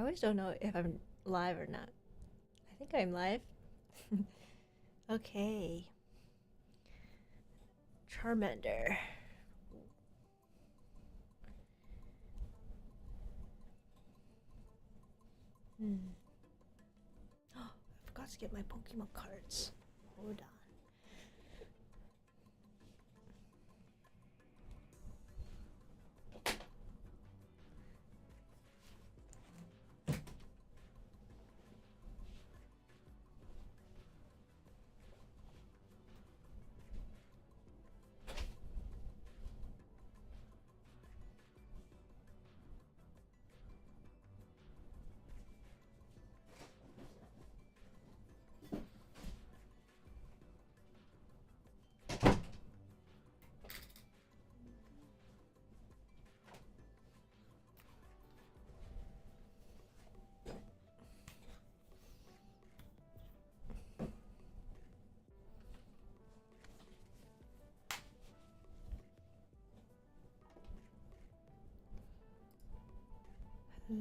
always don't know if I'm live or not. I think I'm live. Okay. Charmander. Oh, I forgot to get my Pokemon cards. Hold on.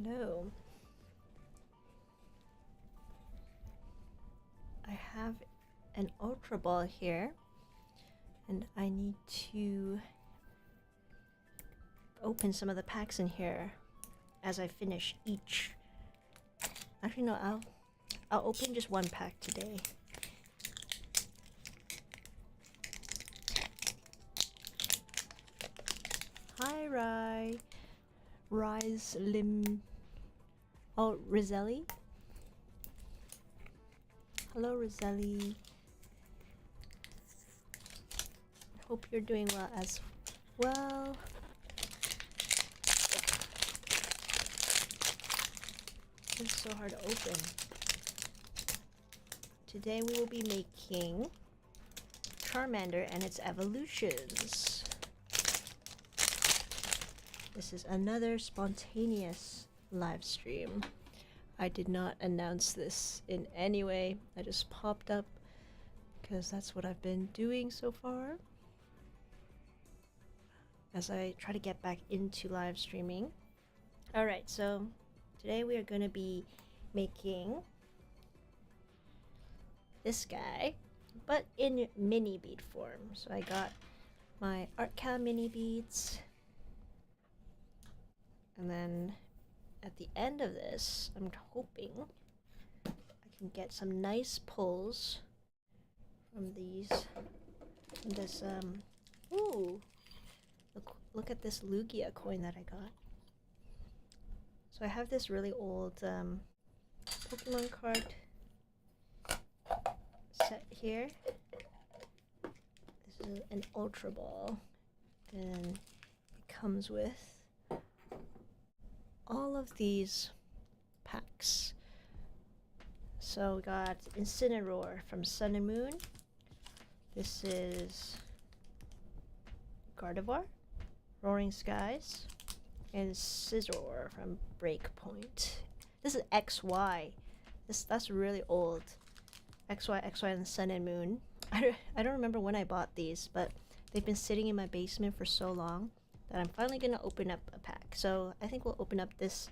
Hello. I have an Ultra Ball here, and I need to open some of the packs in here as I finish each. Actually, no, I'll open just one pack today. Hi, Rise Lim. Oh, Rizelli. Hello, Rizelli. Hope you're doing well as well. It's so hard to open. Today we will be making Charmander and its evolutions. This is another spontaneous live stream. I did not announce this in any way. I just popped up because that's what I've been doing so far as I try to get back into live streaming. Alright, so today we are going to be making this guy, but in mini bead form. So I got my artkal mini beads, and then at the end of this, I'm hoping I can get some nice pulls from these. This ooh, look at this Lugia coin that I got. So I have this really old Pokemon card set here. This is an Ultra Ball, and it comes with all of these packs. So we got Incineroar from Sun and Moon. This is Gardevoir, Roaring Skies, and Scizor from Breakpoint. This is XY. That's really old. XY and Sun and Moon. I don't remember when I bought these, but they've been sitting in my basement for so long that I'm finally gonna open up a pack. So I think we'll open up this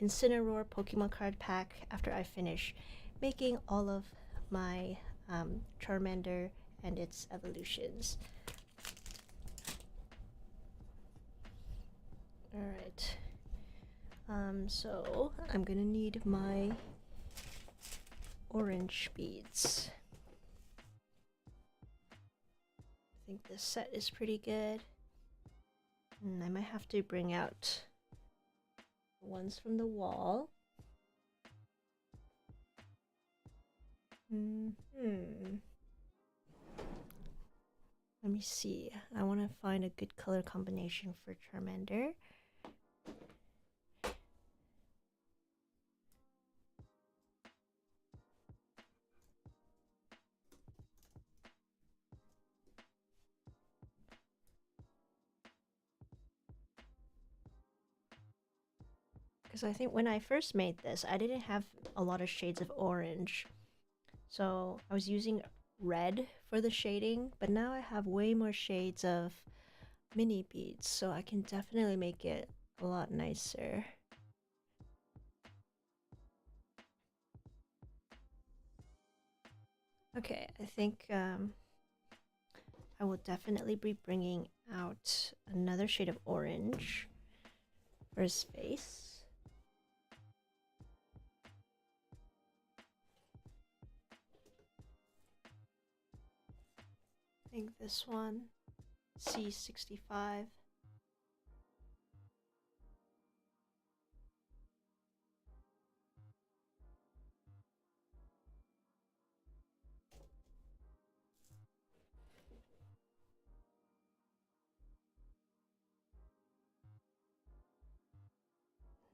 Incineroar Pokemon card pack after I finish making all of my Charmander and its evolutions. Alright. So I'm gonna need my orange beads. I think this set is pretty good. I might have to bring out the ones from the wall. Let me see. I want to find a good color combination for Charmander. Because I think when I first made this, I didn't have a lot of shades of orange. So I was using red for the shading, but now I have way more shades of mini beads, so I can definitely make it a lot nicer. Okay, I think I will definitely be bringing out another shade of orange for his face. I think this one, C65.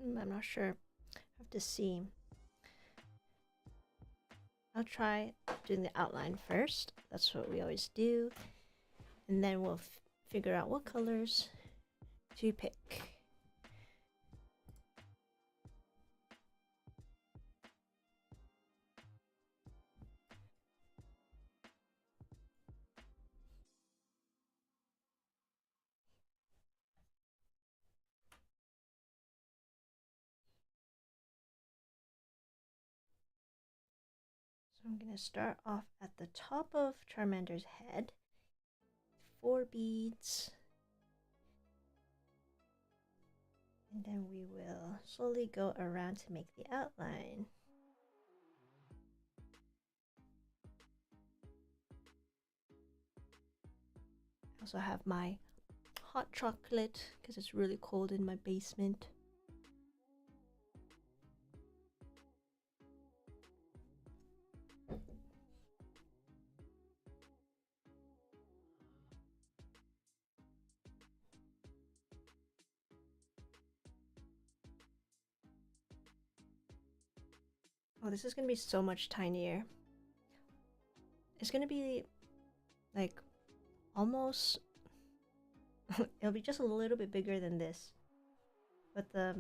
I'm not sure. I have to see. I'll try doing the outline first. That's what we always do. And then we'll figure out what colors to pick. So I'm going to start off at the top of Charmander's head. 4 beads. And then we will slowly go around to make the outline. I also have my hot chocolate because it's really cold in my basement. Oh, this is gonna be so much tinier. It's gonna be like almost it'll be just a little bit bigger than this. But the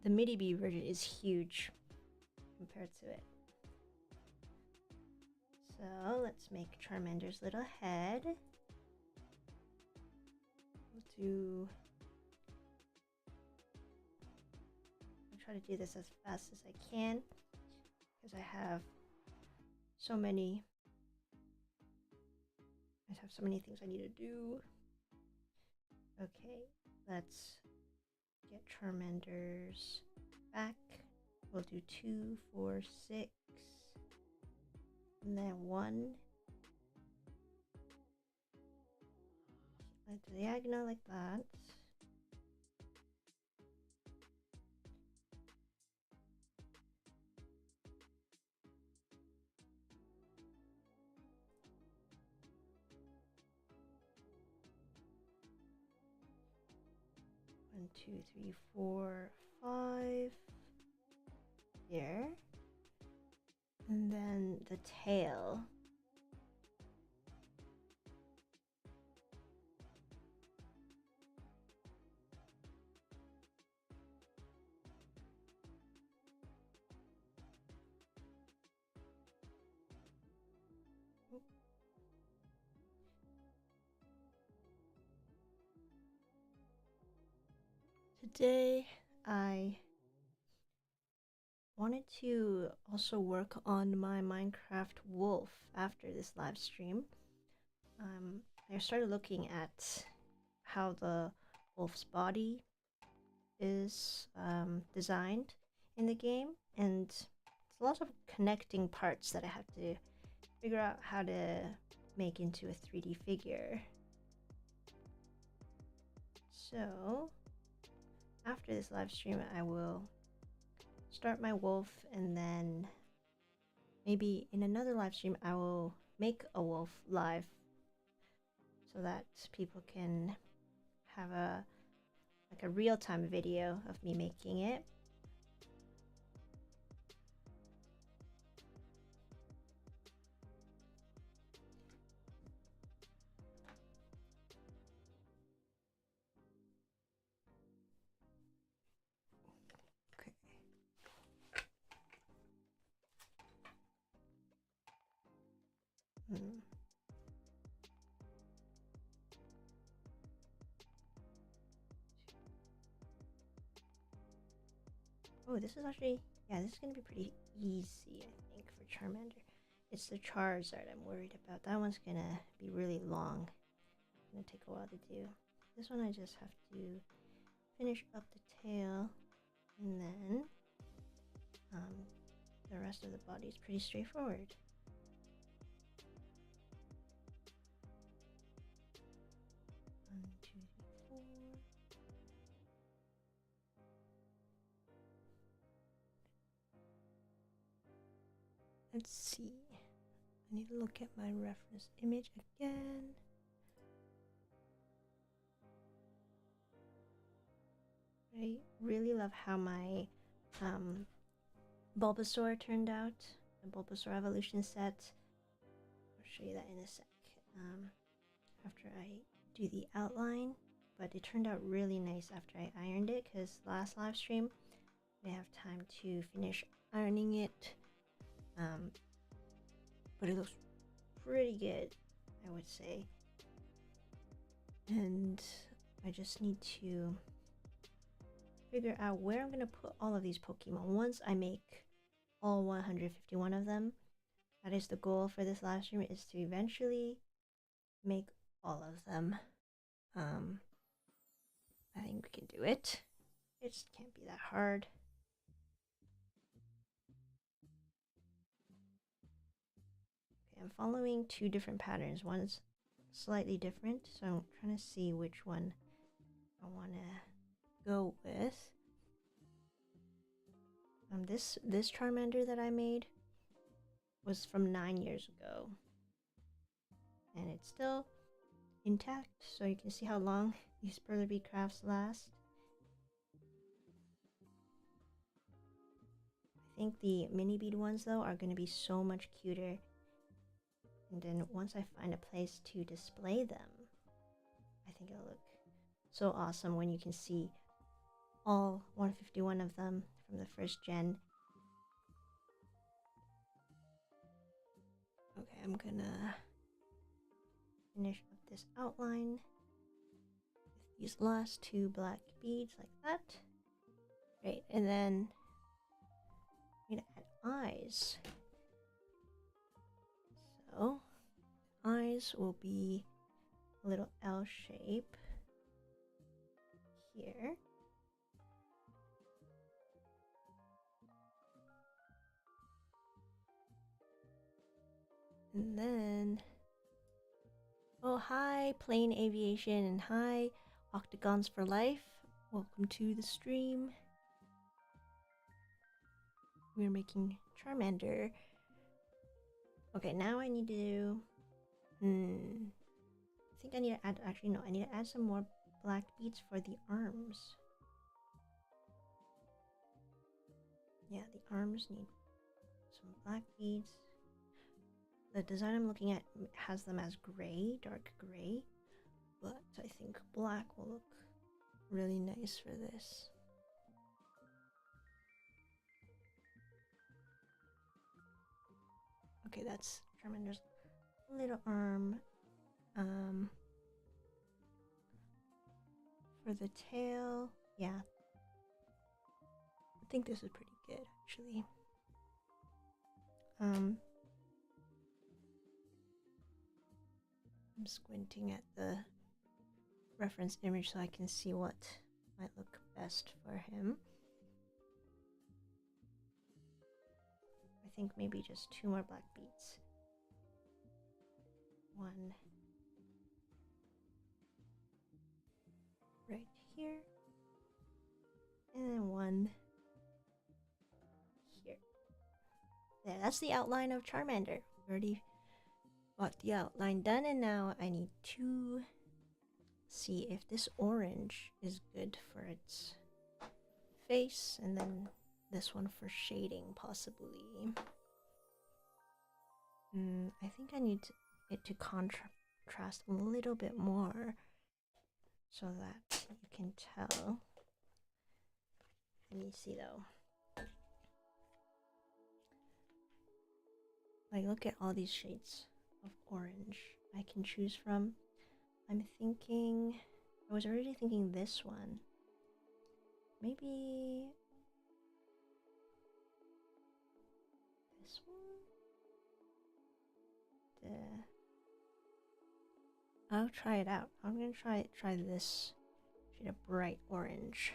midi bee version is huge compared to it. So let's make Charmander's little head. I'll try to do this as fast as I can because I have so many things I need to do. Okay, let's get Charmander's back. We'll do 2, 4, 6, and then 1. Like diagonal like that. One, 2, 3, 4, 5. There. And then the tail. Today I wanted to also work on my Minecraft wolf after this live stream. I started looking at how the wolf's body is designed in the game, and it's a lot of connecting parts that I have to figure out how to make into a 3D figure. So after this live stream I will start my wolf, and then maybe in another live stream I will make a wolf live so that people can have a real-time video of me making it. Okay. Oh, this is actually, yeah, this is gonna be pretty easy, I think, for Charmander. It's the Charizard I'm worried about. That one's gonna be really long. It's gonna take a while to do. This one I just have to finish up the tail, and then the rest of the body is pretty straightforward. One, two, three, four. Let's see. I need to look at my reference image again. I really love how my Bulbasaur turned out. The Bulbasaur evolution set. I'll show you that in a sec. After I do the outline, but it turned out really nice after I ironed it, because last live stream I didn't have time to finish ironing it. But it looks pretty good, I would say. And I just need to figure out where I'm gonna put all of these Pokemon once I make all 151 of them. That is the goal for this live stream, is to eventually make all of them. I think we can do it. It just can't be that hard. Okay, I'm following two different patterns. One's slightly different, so I'm trying to see which one I want to go with. This Charmander that I made was from 9 years ago, and it's still intact, so you can see how long these Perler Bead crafts last. I think the mini bead ones though are going to be so much cuter, and then once I find a place to display them, I think it'll look so awesome when you can see all 151 of them from the first gen. Okay, I'm gonna finish up this outline with these last two black beads like that. Great, and then I'm gonna add eyes. So eyes will be a little L shape here. And then, oh hi Plane Aviation, and hi Octagons for Life. Welcome to the stream. We're making Charmander. Okay, now I need to I think I need to add, actually no, I need to add some more black beads for the arms. Yeah, the arms need some black beads. The design I'm looking at has them as gray, dark gray, but I think black will look really nice for this. Okay, that's Charmander's little arm. For the tail, yeah, I think this is pretty good actually. I'm squinting at the reference image so I can see what might look best for him. I think maybe just 2 more black beads. 1 right here, and then 1 here. There, that's the outline of Charmander. We already got the outline done, and now I need to see if this orange is good for its face, and then this one for shading possibly. I think I need it to contrast a little bit more so that you can tell. Let me see though. Like, look at all these shades of orange I can choose from. I'm thinking, I was already thinking this one. Maybe this one? I'll try it out. I'm gonna try this shade of bright orange.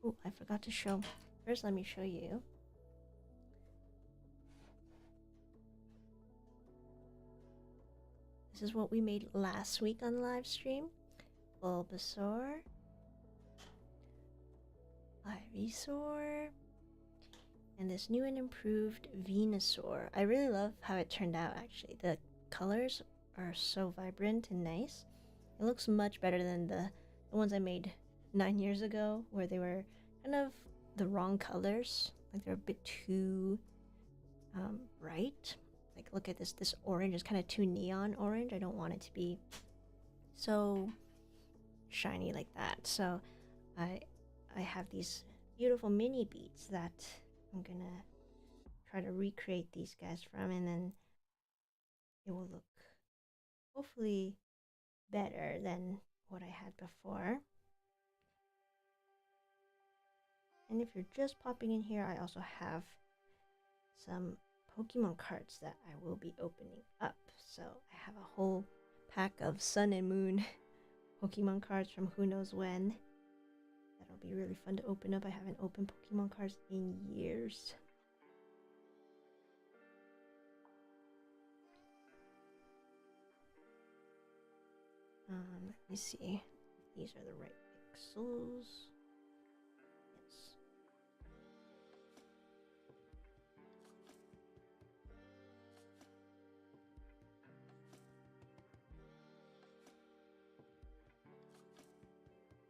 Oh, I forgot to show. First, let me show you. This is what we made last week on the live stream. Bulbasaur, Ivysaur, and this new and improved Venusaur. I really love how it turned out, actually. The colors are so vibrant and nice. It looks much better than the ones I made 9 years ago, where they were kind of the wrong colors. Like they're a bit too bright. Like look at this orange is kind of too neon orange. I don't want it to be so shiny like that. So I have these beautiful mini beads that I'm gonna try to recreate these guys from, and then it will look hopefully better than what I had before. And if you're just popping in here, I also have some Pokemon cards that I will be opening up. So I have a whole pack of Sun and Moon Pokemon cards from who knows when. That'll be really fun to open up. I haven't opened Pokemon cards in years. Let me see if these are the right pixels. Yes.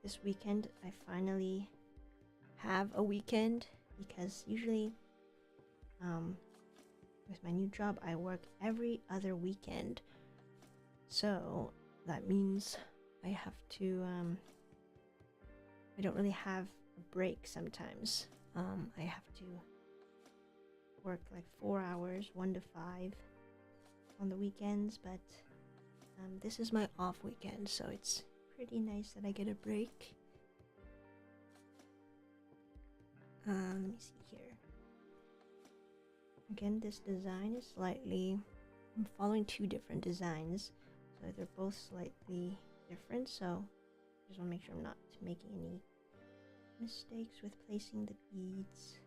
This weekend, I finally have a weekend, because usually with my new job, I work every other weekend. So that means I have to, I don't really have a break sometimes. I have to work like 4 hours, 1 to 5 on the weekends, but this is my off weekend, so it's pretty nice that I get a break. Let me see here. Again, this design is slightly, I'm following 2 different designs, so they're both slightly different, so I just want to make sure I'm not making any mistakes with placing the beads.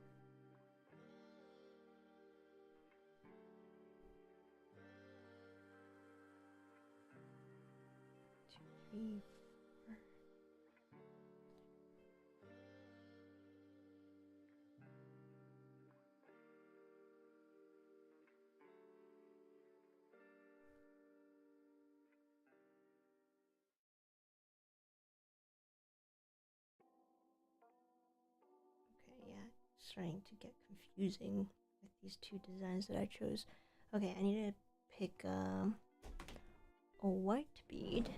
Two, three, four. Okay, yeah, starting to get confusing with these 2 designs that I chose. Okay, I need to pick a white bead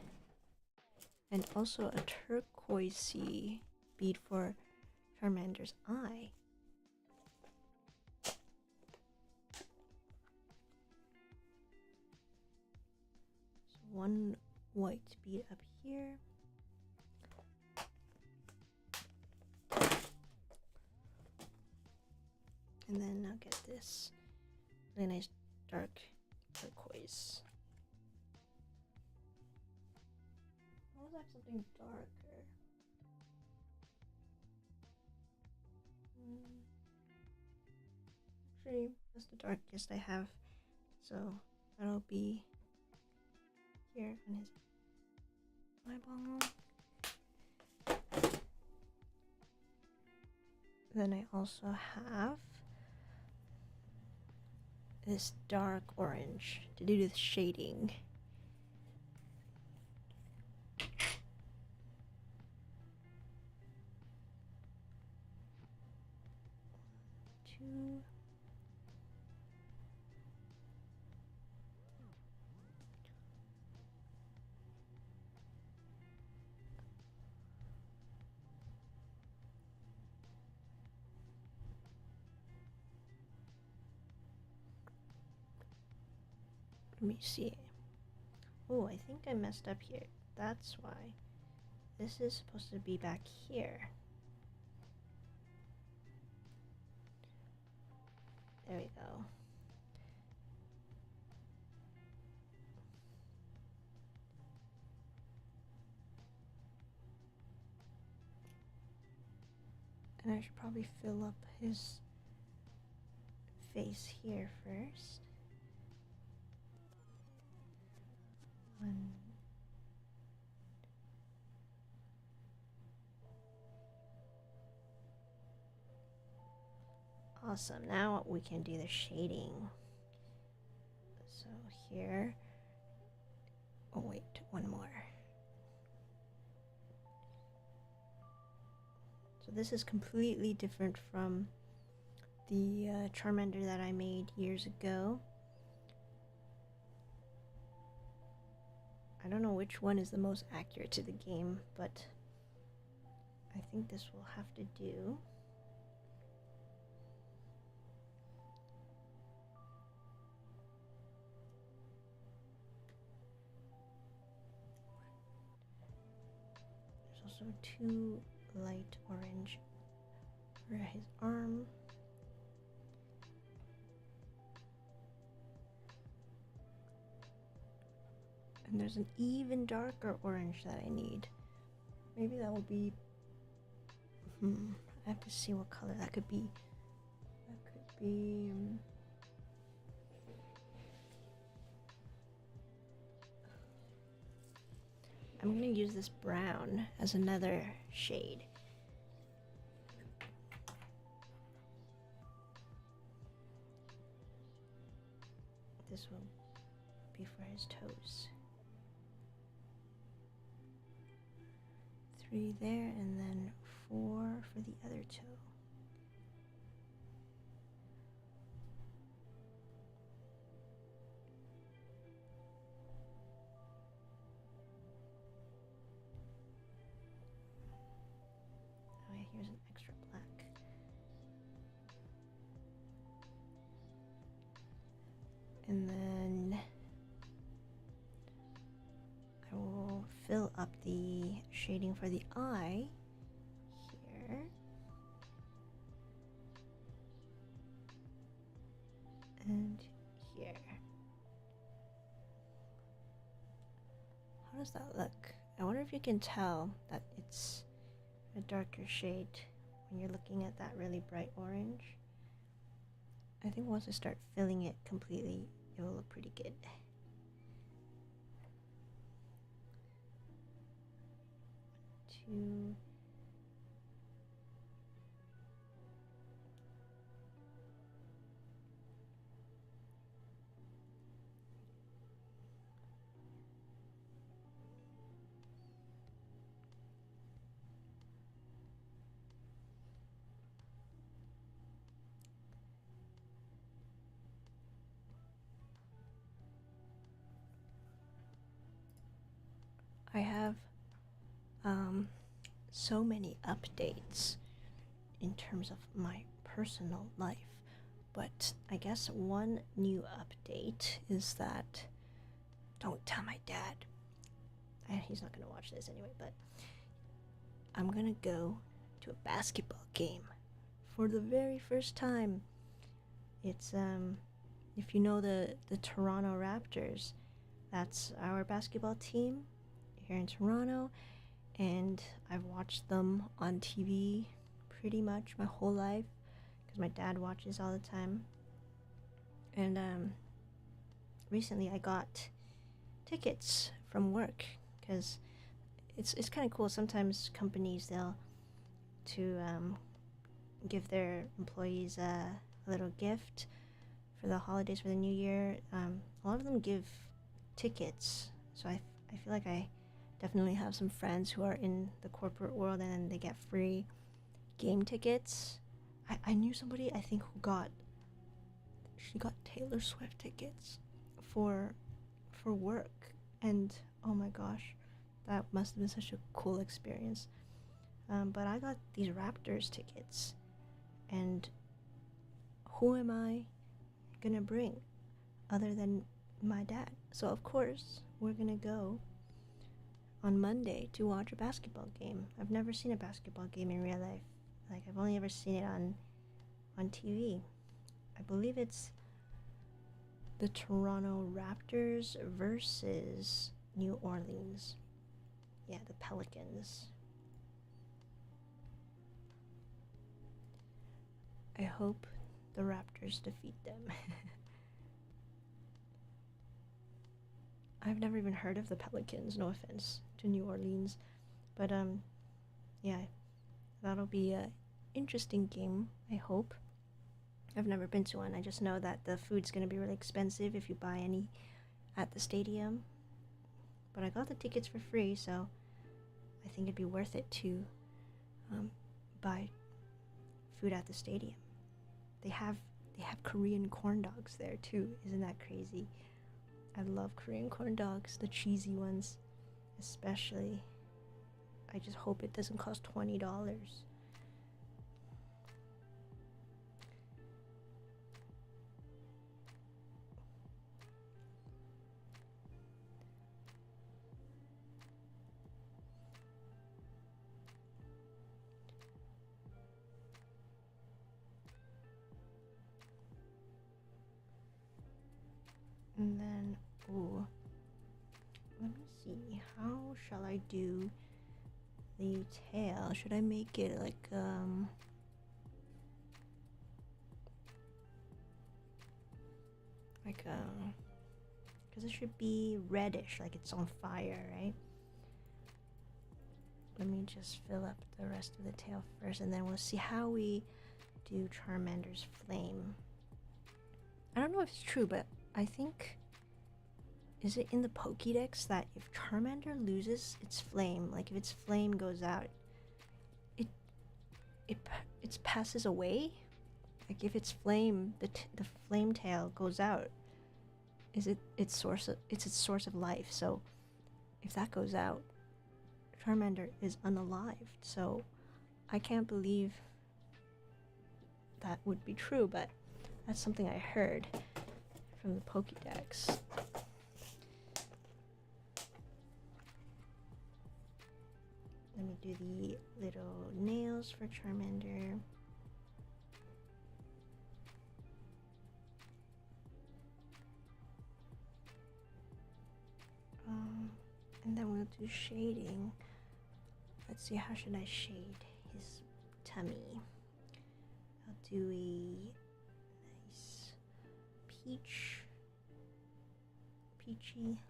and also a turquoisey bead for Charmander's eye. So 1 white bead up here. And then I'll get this really nice dark turquoise. I always have something darker. Actually, that's the darkest I have. So that'll be here on his eyeball. Then I also have this dark orange to do with shading. Two. Let me see. Oh, I think I messed up here. That's why. This is supposed to be back here. There we go. And I should probably fill up his face here first. Awesome, now we can do the shading. So here, oh wait, one more. So this is completely different from the Charmander that I made years ago. I don't know which one is the most accurate to the game, but I think this will have to do. There's also two light orange for his arm. And there's an even darker orange that I need. Maybe that will be... I have to see what color that could be. That could be... I'm gonna use this brown as another shade. This will be for his toes. 3 there, and then 4 for the other toe. Okay, here's an extra black. And then I will fill up the shading for the eye here. And here. How does that look? I wonder if you can tell that it's a darker shade when you're looking at that really bright orange. I think once I start filling it completely, it will look pretty good. Two. I have so many updates in terms of my personal life, but I guess one new update is that, don't tell my dad, he's not gonna watch this anyway, but I'm gonna go to a basketball game for the very first time. It's if you know the Toronto Raptors, that's our basketball team here in Toronto, and I've watched them on TV pretty much my whole life because my dad watches all the time. And recently I got tickets from work because it's kind of cool. Sometimes companies, they'll give their employees a little gift for the holidays, for the new year. A lot of them give tickets, so I feel like I definitely have some friends who are in the corporate world and they get free game tickets. I knew somebody, I think, she got Taylor Swift tickets for work, and oh my gosh, that must have been such a cool experience. But I got these Raptors tickets, and who am I gonna bring other than my dad. So of course we're gonna go on Monday to watch a basketball game. I've never seen a basketball game in real life. Like, I've only ever seen it on TV. I believe it's the Toronto Raptors versus New Orleans. Yeah, the Pelicans. I hope the Raptors defeat them. I've never even heard of the Pelicans, no offense to New Orleans. But yeah, that'll be a interesting game, I hope. I've never been to one. I just know that the food's gonna be really expensive if you buy any at the stadium. But I got the tickets for free, so I think it'd be worth it to buy food at the stadium. They have Korean corn dogs there too. Isn't that crazy? I love Korean corn dogs, the cheesy ones, especially. I just hope it doesn't cost $20. And then, ooh, let me see, how shall I do the tail? Should I make it like, because it should be reddish, like it's on fire, right? Let me just fill up the rest of the tail first, and then we'll see how we do Charmander's flame. I don't know if it's true, but I think, is it in the Pokédex that if Charmander loses its flame, like if its flame goes out, it passes away? Like if its flame, the flame tail goes out, is it its source of life? So if that goes out, Charmander is unalived. So I can't believe that would be true, but that's something I heard from the Pokédex. Let me do the little nails for Charmander. And then we'll do shading. Let's see, how should I shade his tummy? I'll do a nice peachy.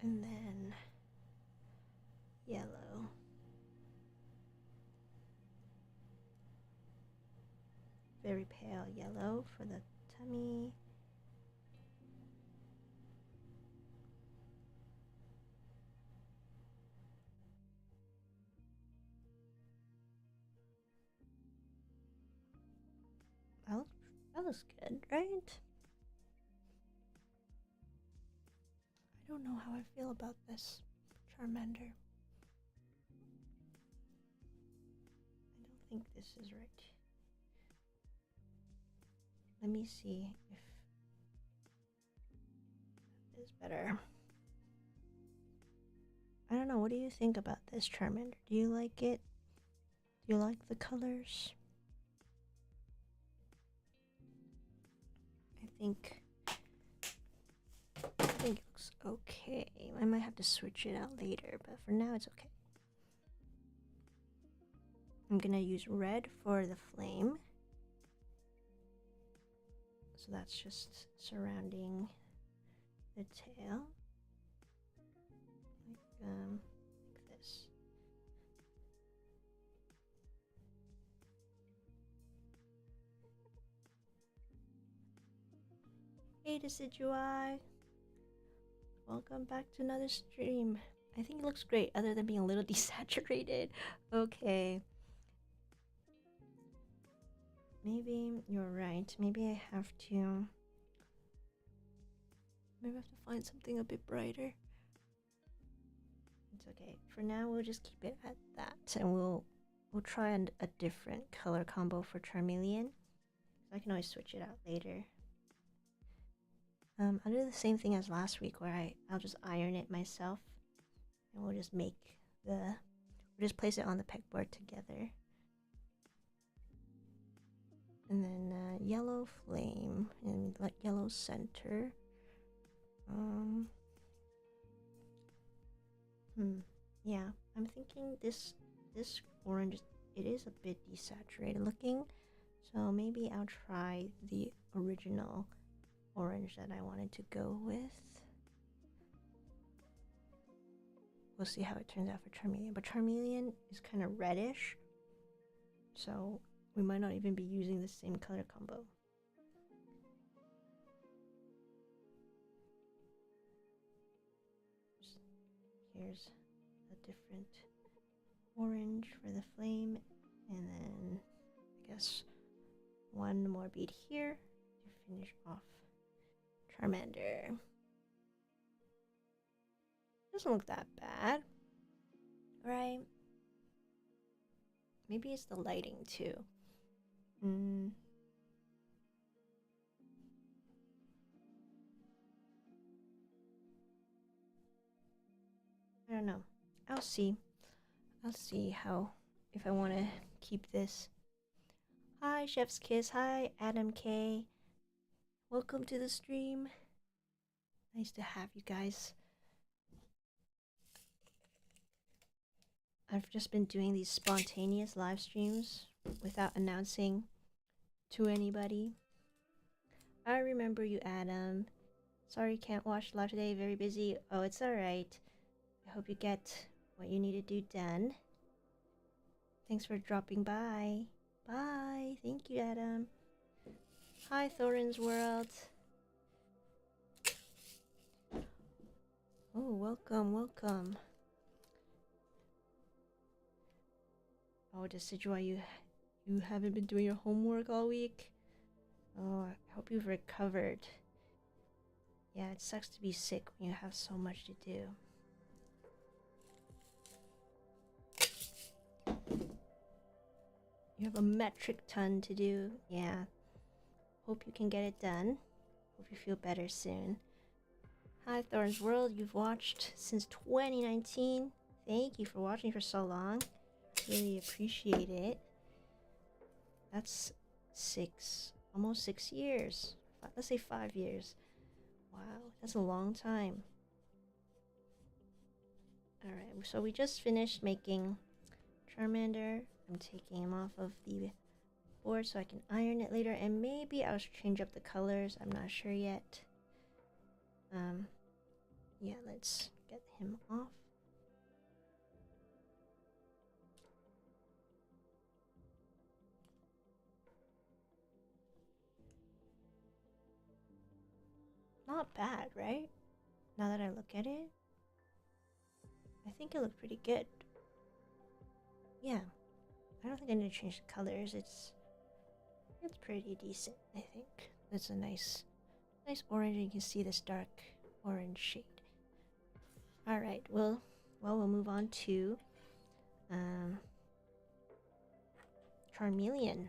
And then yellow. Very pale yellow for the tummy. That looks good, right? I don't know how I feel about this Charmander. I don't think this is right. Let me see if that is better. I don't know, what do you think about this Charmander? Do you like it? Do you like the colors? I think it looks okay. I might have to switch it out later, but for now it's okay. I'm gonna use red for the flame. So that's just surrounding the tail. Like this. Hey Decidueye! Welcome back to another stream. I think it looks great, other than being a little desaturated. Okay. Maybe you're right. Maybe I have to find something a bit brighter. It's okay. For now, we'll just keep it at that, and we'll try a different color combo for Charmeleon. I can always switch it out later. I'll do the same thing as last week where I'll just iron it myself. And we'll just place it on the pegboard together. And then yellow flame and like yellow center. Yeah, I'm thinking this orange, it is a bit desaturated looking, so maybe I'll try the original orange that I wanted to go with. We'll see how it turns out for Charmeleon, but Charmeleon is kind of reddish, so we might not even be using the same color combo. Here's a different orange for the flame, and then I guess one more bead here to finish off Charmander. Doesn't look that bad, right? Maybe it's the lighting too. I don't know. I'll see how, if I want to keep this. Hi, Chef's Kiss. Hi, Adam K. Welcome to the stream. Nice to have you guys. I've just been doing these spontaneous live streams without announcing to anybody. I remember you, Adam. Sorry, can't watch live today. Very busy. Oh, it's alright. I hope you get what you need to do done. Thanks for dropping by. Bye. Thank you, Adam. Hi, Thorin's World. Oh, welcome, welcome. Oh, this is why you haven't been doing your homework all week. Oh, I hope you've recovered. Yeah, it sucks to be sick when you have so much to do. You have a metric ton to do. Yeah. Hope you can get it done. Hope you feel better soon. Hi, Thorn's World. You've watched since 2019. Thank you for watching for so long. Really appreciate it. That's almost 6 years. Let's say 5 years. Wow, that's a long time. Alright, so we just finished making Charmander. I'm taking him off of the board so I can iron it later, and maybe I'll change up the colors. I'm not sure yet. Yeah, let's get him off. Not bad, right? Now that I look at it, I think it looked pretty good. Yeah, I don't think I need to change the colors. It's pretty decent, I think. It's a nice orange, and you can see this dark orange shade. All right, well, we'll move on to Charmeleon.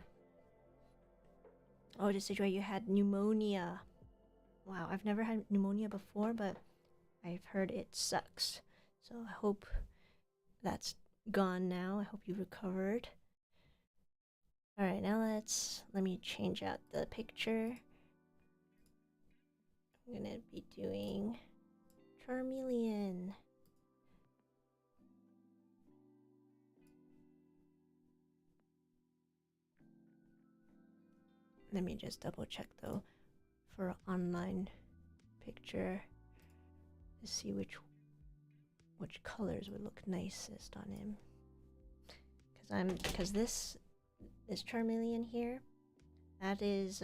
Oh, just where you had pneumonia. Wow, I've never had pneumonia before, but I've heard it sucks. So I hope that's gone now. I hope you recovered. Alright, now let me change out the picture. I'm gonna be doing Charmeleon. Let me just double check though for online picture to see which colors would look nicest on him. Because this Charmeleon here, that is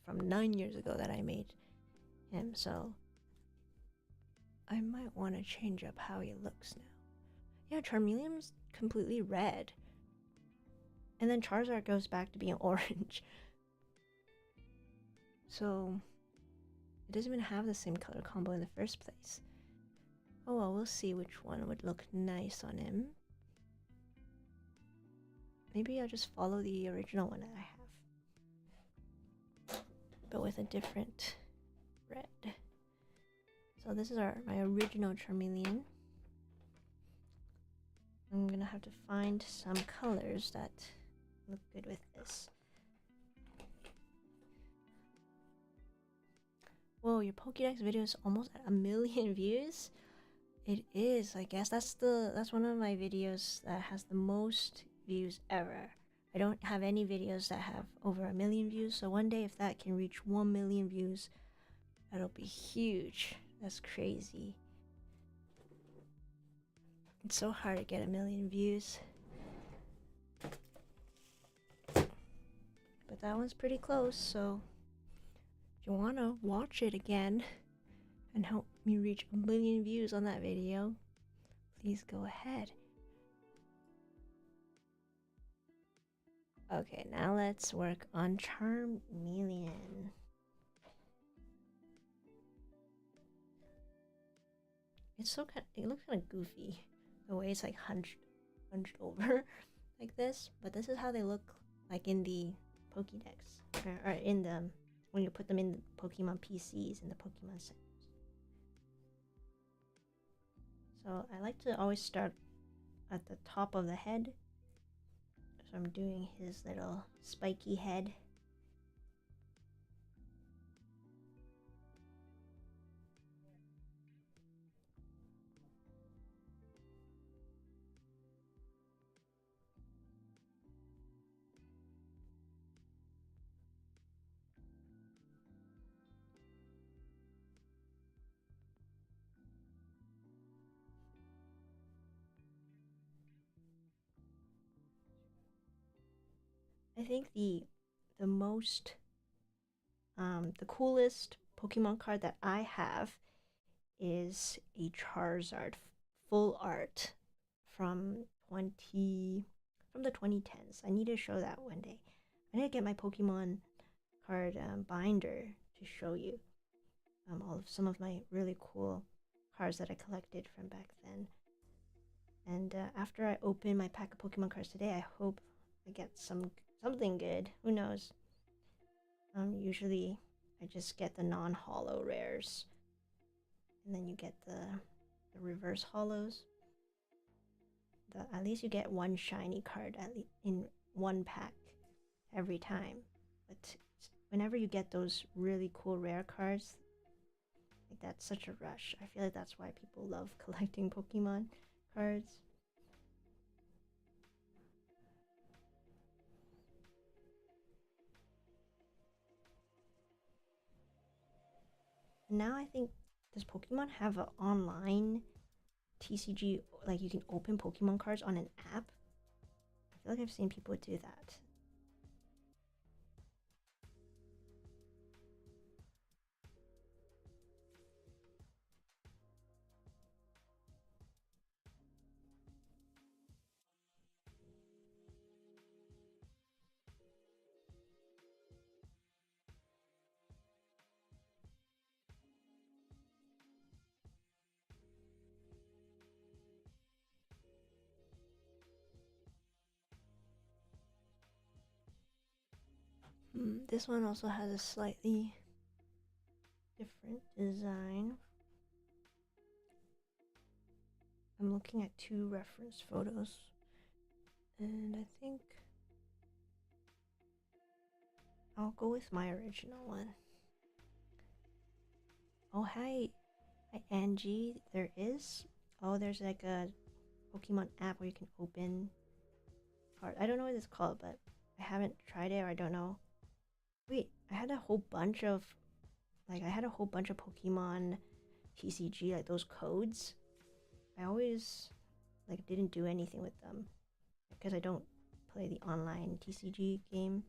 from 9 years ago that I made him, so I might want to change up how he looks now. Yeah, Charmeleon's completely red, and then Charizard goes back to being orange. So it doesn't even have the same color combo in the first place. Oh well, we'll see which one would look nice on him. Maybe I'll just follow the original one that I have. but with a different red. So this is my original Charmeleon. I'm gonna have to find some colors that look good with this. Whoa, your Pokédex video is almost at 1 million views? It is, I guess. That's one of my videos that has the most views ever. I don't have any videos that have over 1 million views, so one day if that can reach 1 million views, that'll be huge. That's crazy. It's so hard to get 1 million views. But that one's pretty close, so if you want to watch it again and help me reach 1 million views on that video, please go ahead. Okay, now let's work on Charmeleon. It looks kind of goofy, the way it's like hunched over like this, but this is how they look like in the Pokédex, or in the, when you put them in the Pokemon PCs in the Pokemon centers. So I like to always start at the top of the head. So I'm doing his little spiky head. I think the most the coolest Pokemon card that I have is a Charizard full art from the 2010s. I need to show that one day. I need to get my Pokemon card binder to show you some of my really cool cards that I collected from back then. And after I open my pack of Pokemon cards today, I hope I get something good. Who knows? Usually I just get the non-holo rares, and then you get the reverse holos. At least you get one shiny card in one pack every time. But whenever you get those really cool rare cards, like, that's such a rush. I feel like that's why people love collecting Pokemon cards. Now I think, does Pokemon have an online TCG, like you can open Pokemon cards on an app? I feel like I've seen people do that. This one also has a slightly different design. I'm looking at 2 reference photos, and I think I'll go with my original one. Oh, hi Angie. There's like a Pokemon app where you can open cards. I don't know what it's called, but I haven't tried it, or I don't know. Wait, I had a whole bunch of Pokemon TCG, like those codes. I always didn't do anything with them because I don't play the online TCG game.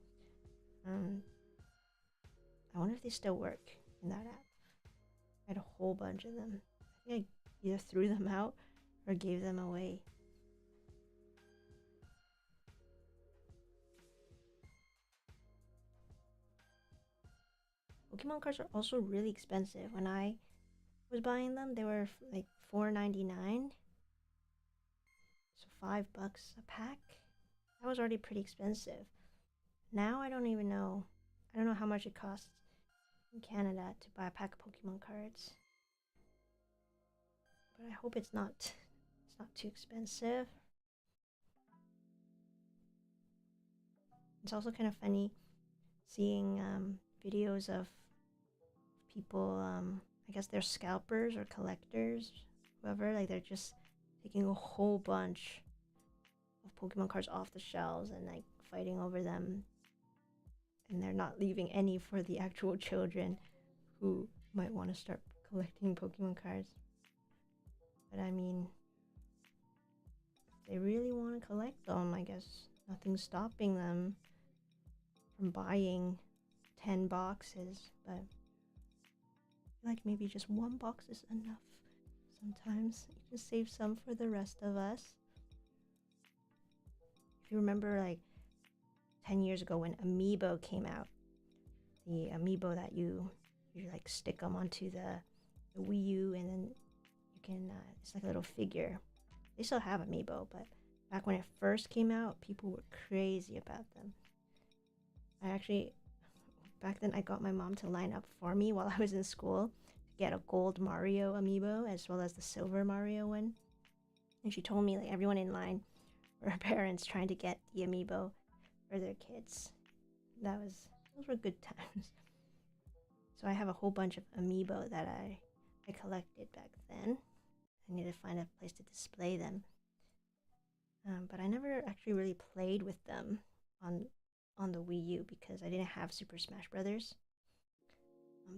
I wonder if they still work in that app. I had a whole bunch of them. I think I either threw them out or gave them away. Pokemon cards are also really expensive. When I was buying them, they were like $4.99, so $5 a pack. That was already pretty expensive. Now I don't even know. I don't know how much it costs in Canada to buy a pack of Pokemon cards. But I hope it's not too expensive. It's also kind of funny seeing videos of people, I guess they're scalpers or collectors, whoever, like they're just taking a whole bunch of Pokemon cards off the shelves and like fighting over them, and they're not leaving any for the actual children who might want to start collecting Pokemon cards. But I mean, if they really want to collect them, I guess nothing's stopping them from buying 10 boxes, but I feel like maybe just one box is enough. Sometimes you can save some for the rest of us. If you remember, like 10 years ago when Amiibo came out, the Amiibo that you like stick them onto the Wii U, and then you can it's like a little figure. They still have Amiibo, but back when it first came out, people were crazy about them. Back then I got my mom to line up for me while I was in school to get a gold Mario Amiibo as well as the silver Mario one. And she told me like everyone in line were her parents trying to get the Amiibo for their kids. Those were good times. So I have a whole bunch of Amiibo that I collected back then. I need to find a place to display them. But I never actually really played with them on the Wii U because I didn't have Super Smash Brothers.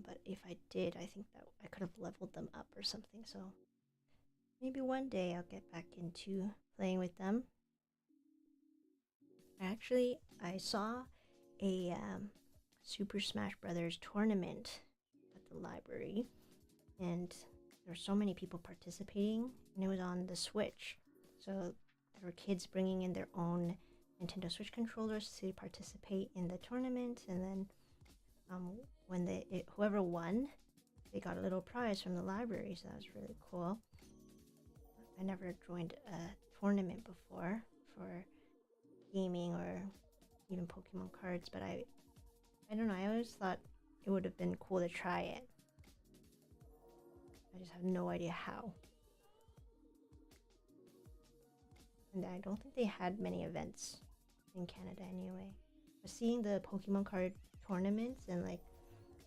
But if I did, I think that I could have leveled them up or something. So maybe one day I'll get back into playing with them. I saw a Super Smash Brothers tournament at the library, and there were so many people participating, and it was on the Switch. So there were kids bringing in their own Nintendo Switch controllers to participate in the tournament, and then when whoever won, they got a little prize from the library, so that was really cool. I never joined a tournament before for gaming or even Pokemon cards, but I don't know, I always thought it would have been cool to try it. I just have no idea how. And I don't think they had many events in Canada anyway. But seeing the Pokemon card tournaments and like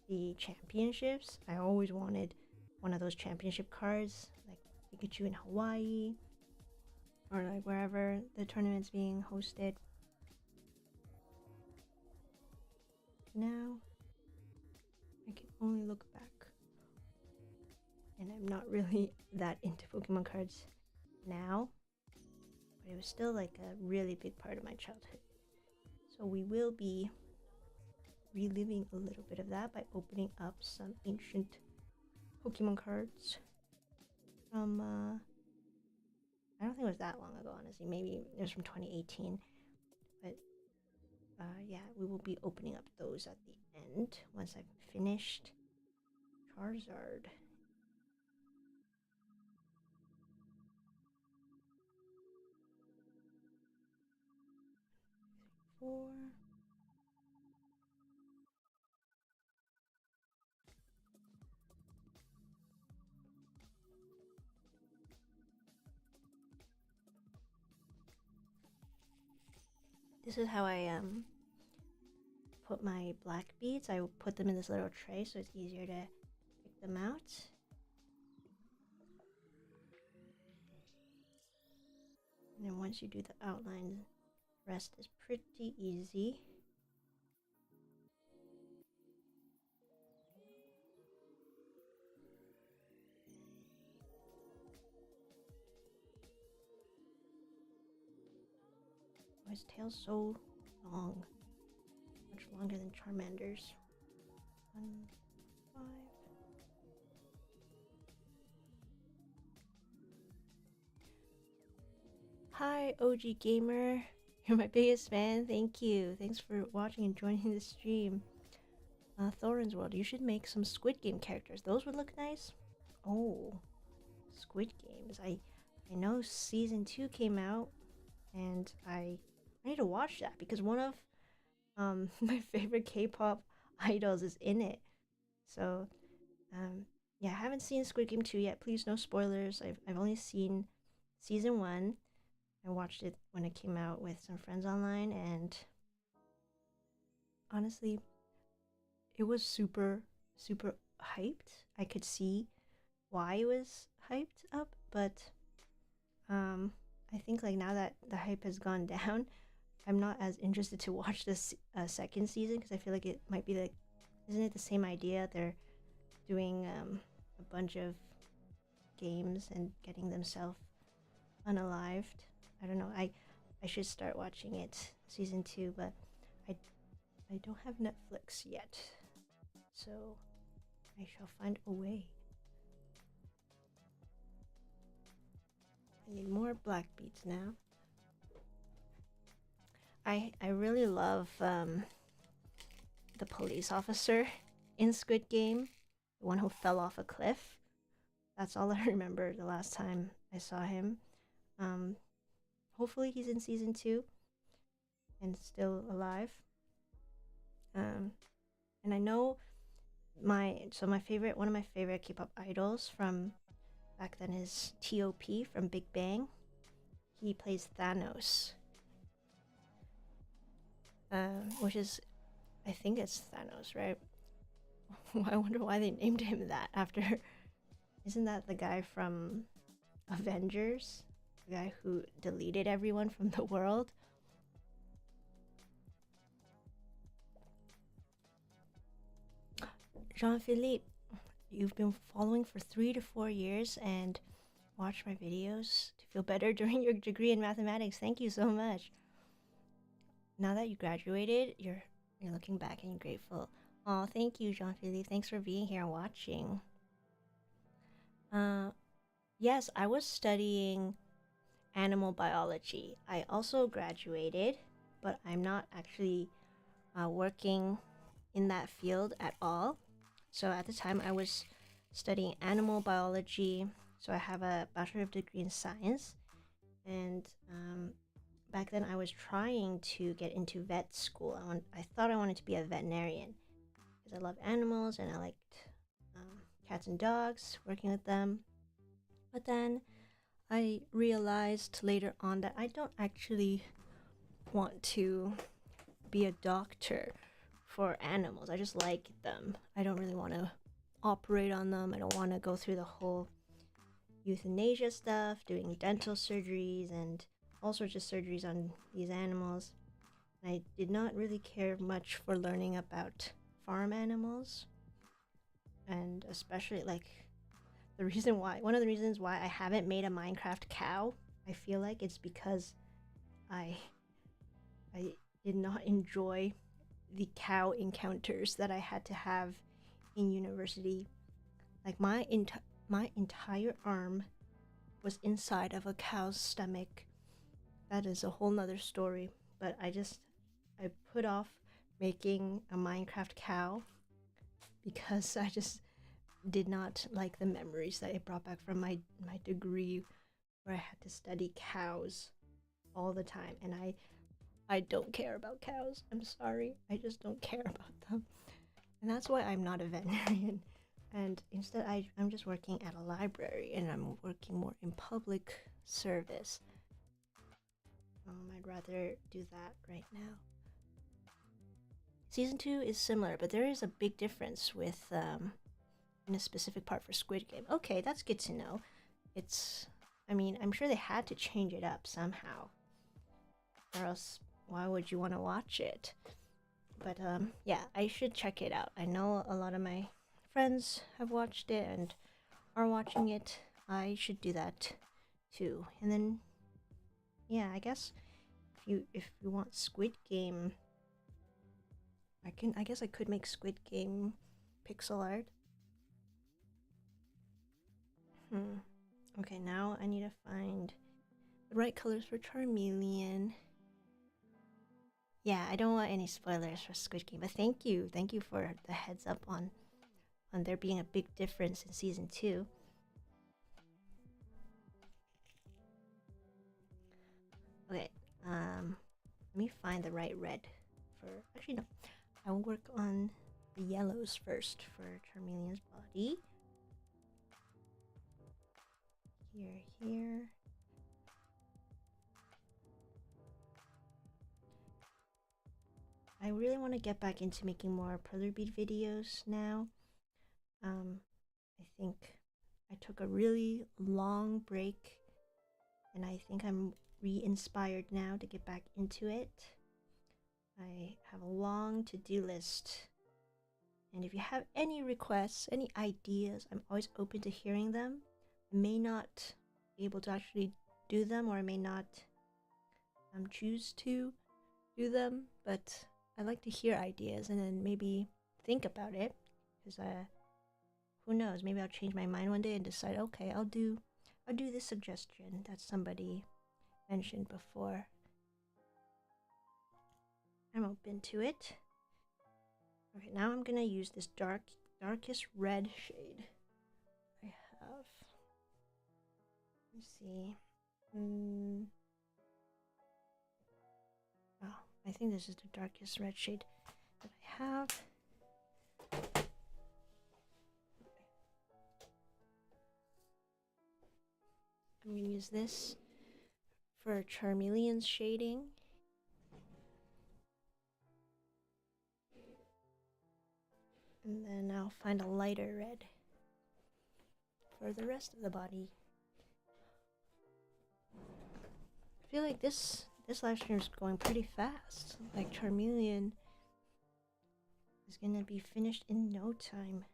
the championships, I always wanted one of those championship cards, like Pikachu in Hawaii or like wherever the tournament's being hosted. Now I can only look back, and I'm not really that into Pokemon cards now, but it was still like a really big part of my childhood. So we will be reliving a little bit of that by opening up some ancient Pokemon cards from I don't think it was that long ago, honestly. Maybe it was from 2018. But yeah, we will be opening up those at the end once I've finished Charizard. Four. This is how I put my black beads. I will put them in this little tray so it's easier to pick them out. And then once you do the outline, the rest is pretty easy. Oh, his tail's so long. Much longer than Charmander's. 1, 5. Hi, OG Gamer. You're my biggest fan. Thank you. Thanks for watching and joining the stream. Thorin's World. You should make some Squid Game characters. Those would look nice. Oh, Squid Games. I know season 2 came out, and I need to watch that because one of my favorite K-pop idols is in it. So, yeah, I haven't seen Squid Game 2 yet. Please, no spoilers. I've only seen season 1. I watched it when it came out with some friends online, and honestly, it was super, super hyped. I could see why it was hyped up, but I think like now that the hype has gone down, I'm not as interested to watch this second season because I feel like it might be like, isn't it the same idea? They're doing a bunch of games and getting themselves unalived. I don't know. I should start watching it season 2, but I I don't have Netflix yet, so I shall find a way. I need more black beads now. I really love the police officer in Squid Game, the one who fell off a cliff. That's all I remember the last time I saw him. Hopefully he's in season 2 and still alive. And I know my favorite, one of my favorite K-pop idols from back then is T.O.P. from Big Bang. He plays Thanos, which is, I think it's Thanos, right? I wonder why they named him that after. Isn't that the guy from Avengers? The guy who deleted everyone from the world? Jean-Philippe, you've been following for 3 to 4 years and watch my videos to feel better during your degree in mathematics. Thank you so much. Now that you graduated, you're looking back and you're grateful. Oh, thank you, Jean-Philippe. Thanks for being here and watching. Yes, I was studying animal biology. I also graduated, but I'm not actually working in that field at all. So at the time, I was studying animal biology. So I have a bachelor of degree in science, and back then I was trying to get into vet school. I thought I wanted to be a veterinarian because I love animals and I liked cats and dogs, working with them. But then I realized later on that I don't actually want to be a doctor for animals. I just like them. I don't really want to operate on them. I don't want to go through the whole euthanasia stuff, doing dental surgeries and all sorts of surgeries on these animals. I did not really care much for learning about farm animals, and especially like one of the reasons why I haven't made a Minecraft cow, I feel like it's because I did not enjoy the cow encounters that I had to have in university. Like my entire arm was inside of a cow's stomach. That is a whole nother story, but I put off making a Minecraft cow because I just did not like the memories that it brought back from my degree where I had to study cows all the time, and I don't care about cows. I'm sorry. I just don't care about them. And that's why I'm not a veterinarian. And instead I'm just working at a library, and I'm working more in public service. I'd rather do that right now. Season 2 is similar, but there is a big difference with in a specific part for Squid Game. Okay, that's good to know. I'm sure they had to change it up somehow, or else why would you want to watch it? But yeah, I should check it out. I know a lot of my friends have watched it and are watching it. I should do that too. And then yeah, I guess if you want Squid Game, I guess I could make Squid Game pixel art. Okay, now I need to find the right colors for Charmeleon. Yeah, I don't want any spoilers for Squid Game, but thank you for the heads up on there being a big difference in season 2. Okay, let me find the right red for. Actually, no, I will work on the yellows first for Charmeleon's body. Here. I really want to get back into making more Perler Bead videos now. I think I took a really long break, and I think I'm re-inspired now to get back into it. I have a long to-do list, and if you have any requests, any ideas, I'm always open to hearing them. I may not be able to actually do them, or I may not choose to do them, but I like to hear ideas and then maybe think about it, because who knows, maybe I'll change my mind one day and decide, okay, I'll do this suggestion that somebody mentioned before. I'm open to it. Okay, now I'm gonna use this darkest red shade I have. Let's see. Oh, I think this is the darkest red shade that I have. I'm gonna use this for Charmeleon's shading. And then I'll find a lighter red for the rest of the body. I feel like this live stream is going pretty fast. Like Charmeleon is gonna be finished in no time.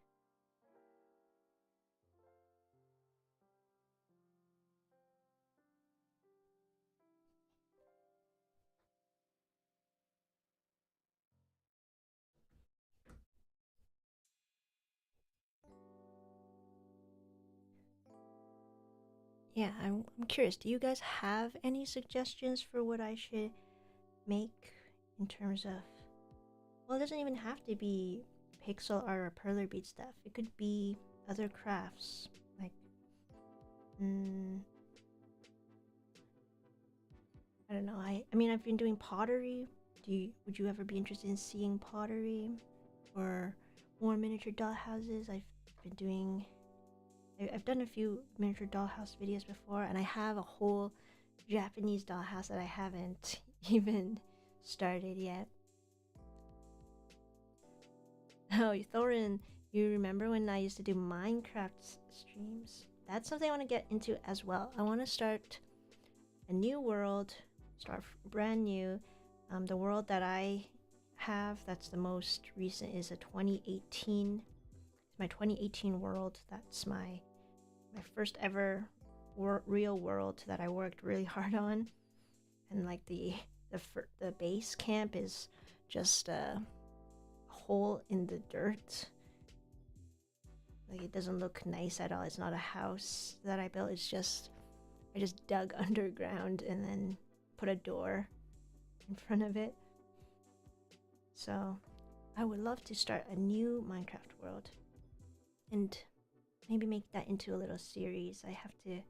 Yeah, I'm curious, do you guys have any suggestions for what I should make in terms of, well, it doesn't even have to be pixel art or Perler Bead stuff. It could be other crafts, like I don't know. I mean, I've been doing pottery. Would you ever be interested in seeing pottery or more miniature doll houses? I've done a few miniature dollhouse videos before, and I have a whole Japanese dollhouse that I haven't even started yet. Oh, Thorin, you remember when I used to do Minecraft streams? That's something I want to get into as well. I want to start a new world, start brand new. The world that I have, that's the most recent, is a 2018. It's my 2018 world. That's my first ever real world that I worked really hard on. And like the base camp is just a hole in the dirt. Like, it doesn't look nice at all. It's not a house that I built. It's just I just dug underground and then put a door in front of it. So I would love to start a new Minecraft world and maybe make that into a little series. I have to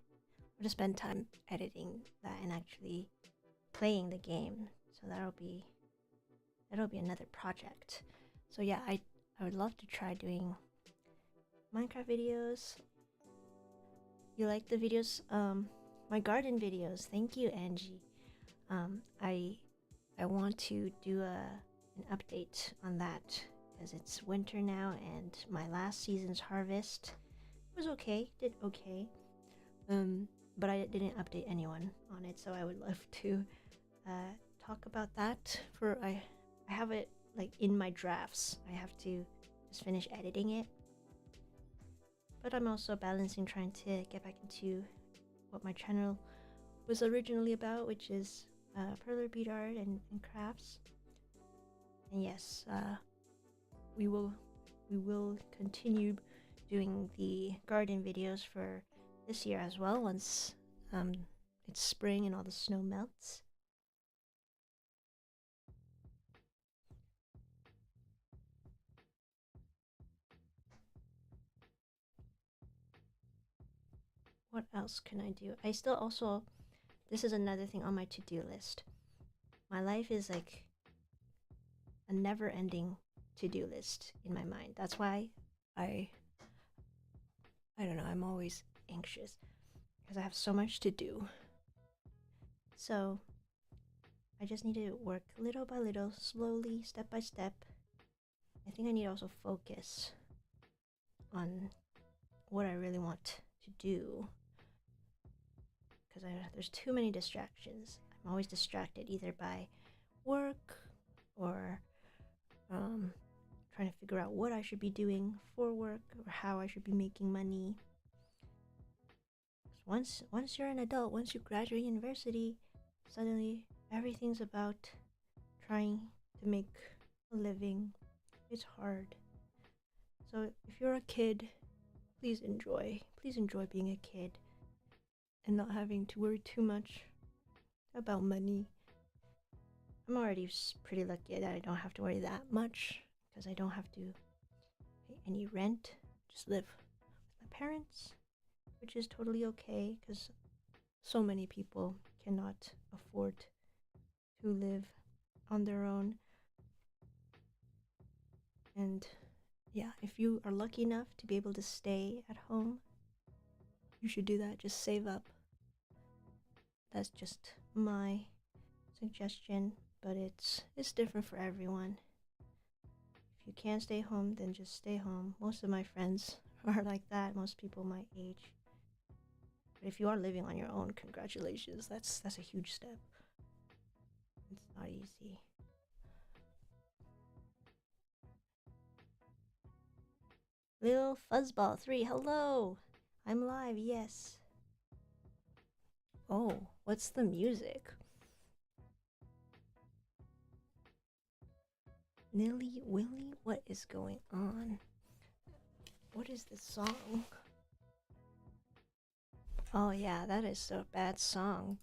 spend time editing that and actually playing the game. So that'll be another project. So yeah, I would love to try doing Minecraft videos. You like the videos? My garden videos. Thank you, Angie. I want to do an update on that because it's winter now, and my last season's harvest was okay, did okay. But I didn't update anyone on it, so I would love to talk about that. I have it like in my drafts. I have to just finish editing it. But I'm also balancing trying to get back into what my channel was originally about, which is Perler Bead art and crafts. And yes, we will continue doing the garden videos for this year as well, once it's spring and all the snow melts. What else can I do? I still also, this is another thing on my to-do list. My life is like a never-ending to-do list in my mind. That's why I don't know, I'm always anxious because I have so much to do. So I just need to work little by little, slowly, step by step. I think I need to also focus on what I really want to do, because there's too many distractions. I'm always distracted either by work or trying to figure out what I should be doing for work or how I should be making money. Once you're an adult, once you graduate university, suddenly everything's about trying to make a living. It's hard. So if you're a kid, please enjoy being a kid and not having to worry too much about money. I'm already pretty lucky that I don't have to worry that much because I don't have to pay any rent, just live with my parents, which is totally okay because so many people cannot afford to live on their own. And yeah, if you are lucky enough to be able to stay at home, you should do that. Just save up. That's just my suggestion, but it's different for everyone. If you can't stay home, then just stay home. Most of my friends are like that, most people my age. But if you are living on your own, congratulations. That's a huge step. It's not easy. Little Fuzzball 3, hello! I'm live, yes. Oh, what's the music? Nilly Willy, what is going on? What is this song? Oh yeah, that is a bad song.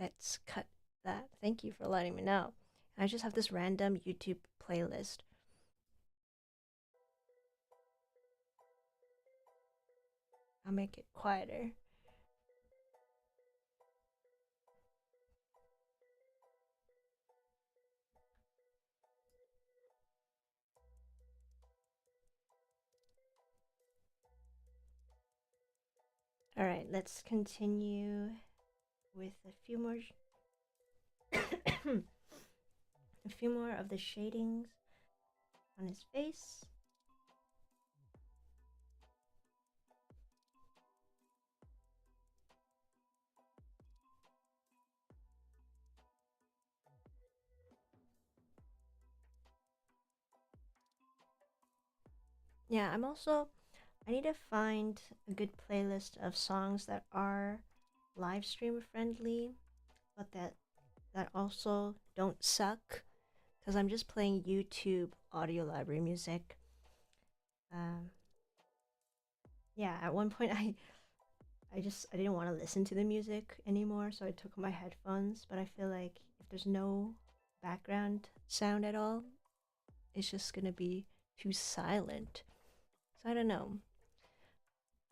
Let's cut that. Thank you for letting me know. I just have this random YouTube playlist. I'll make it quieter. Alright, let's continue with a few more a few more of the shadings on his face. Yeah, I need to find a good playlist of songs that are live stream friendly, but that also don't suck, because I'm just playing YouTube audio library music. Yeah, at one point I didn't want to listen to the music anymore, so I took my headphones, but I feel like if there's no background sound at all, it's just gonna be too silent. So I don't know.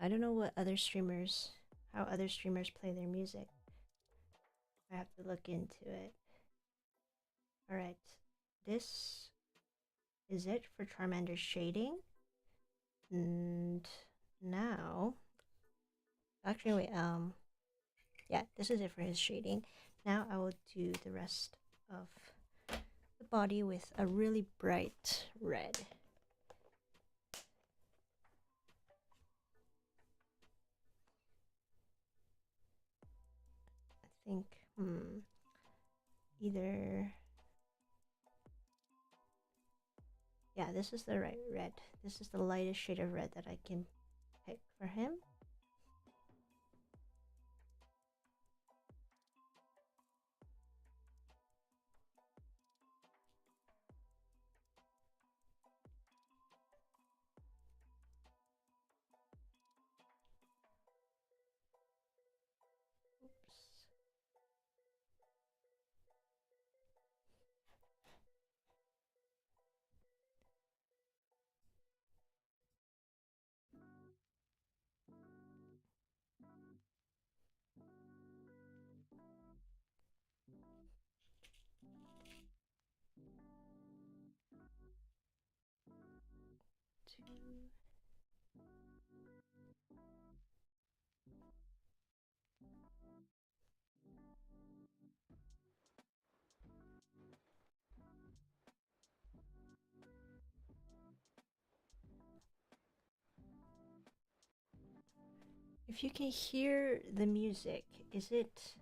I don't know what other streamers, how other streamers play their music. I have to look into it. Alright, this is it for Charmander's shading. And now, actually wait, yeah, this is it for his shading. Now I will do the rest of the body with a really bright red. I think, either, yeah, this is the right red. This is the lightest shade of red that I can pick for him. If you can hear the music, is it...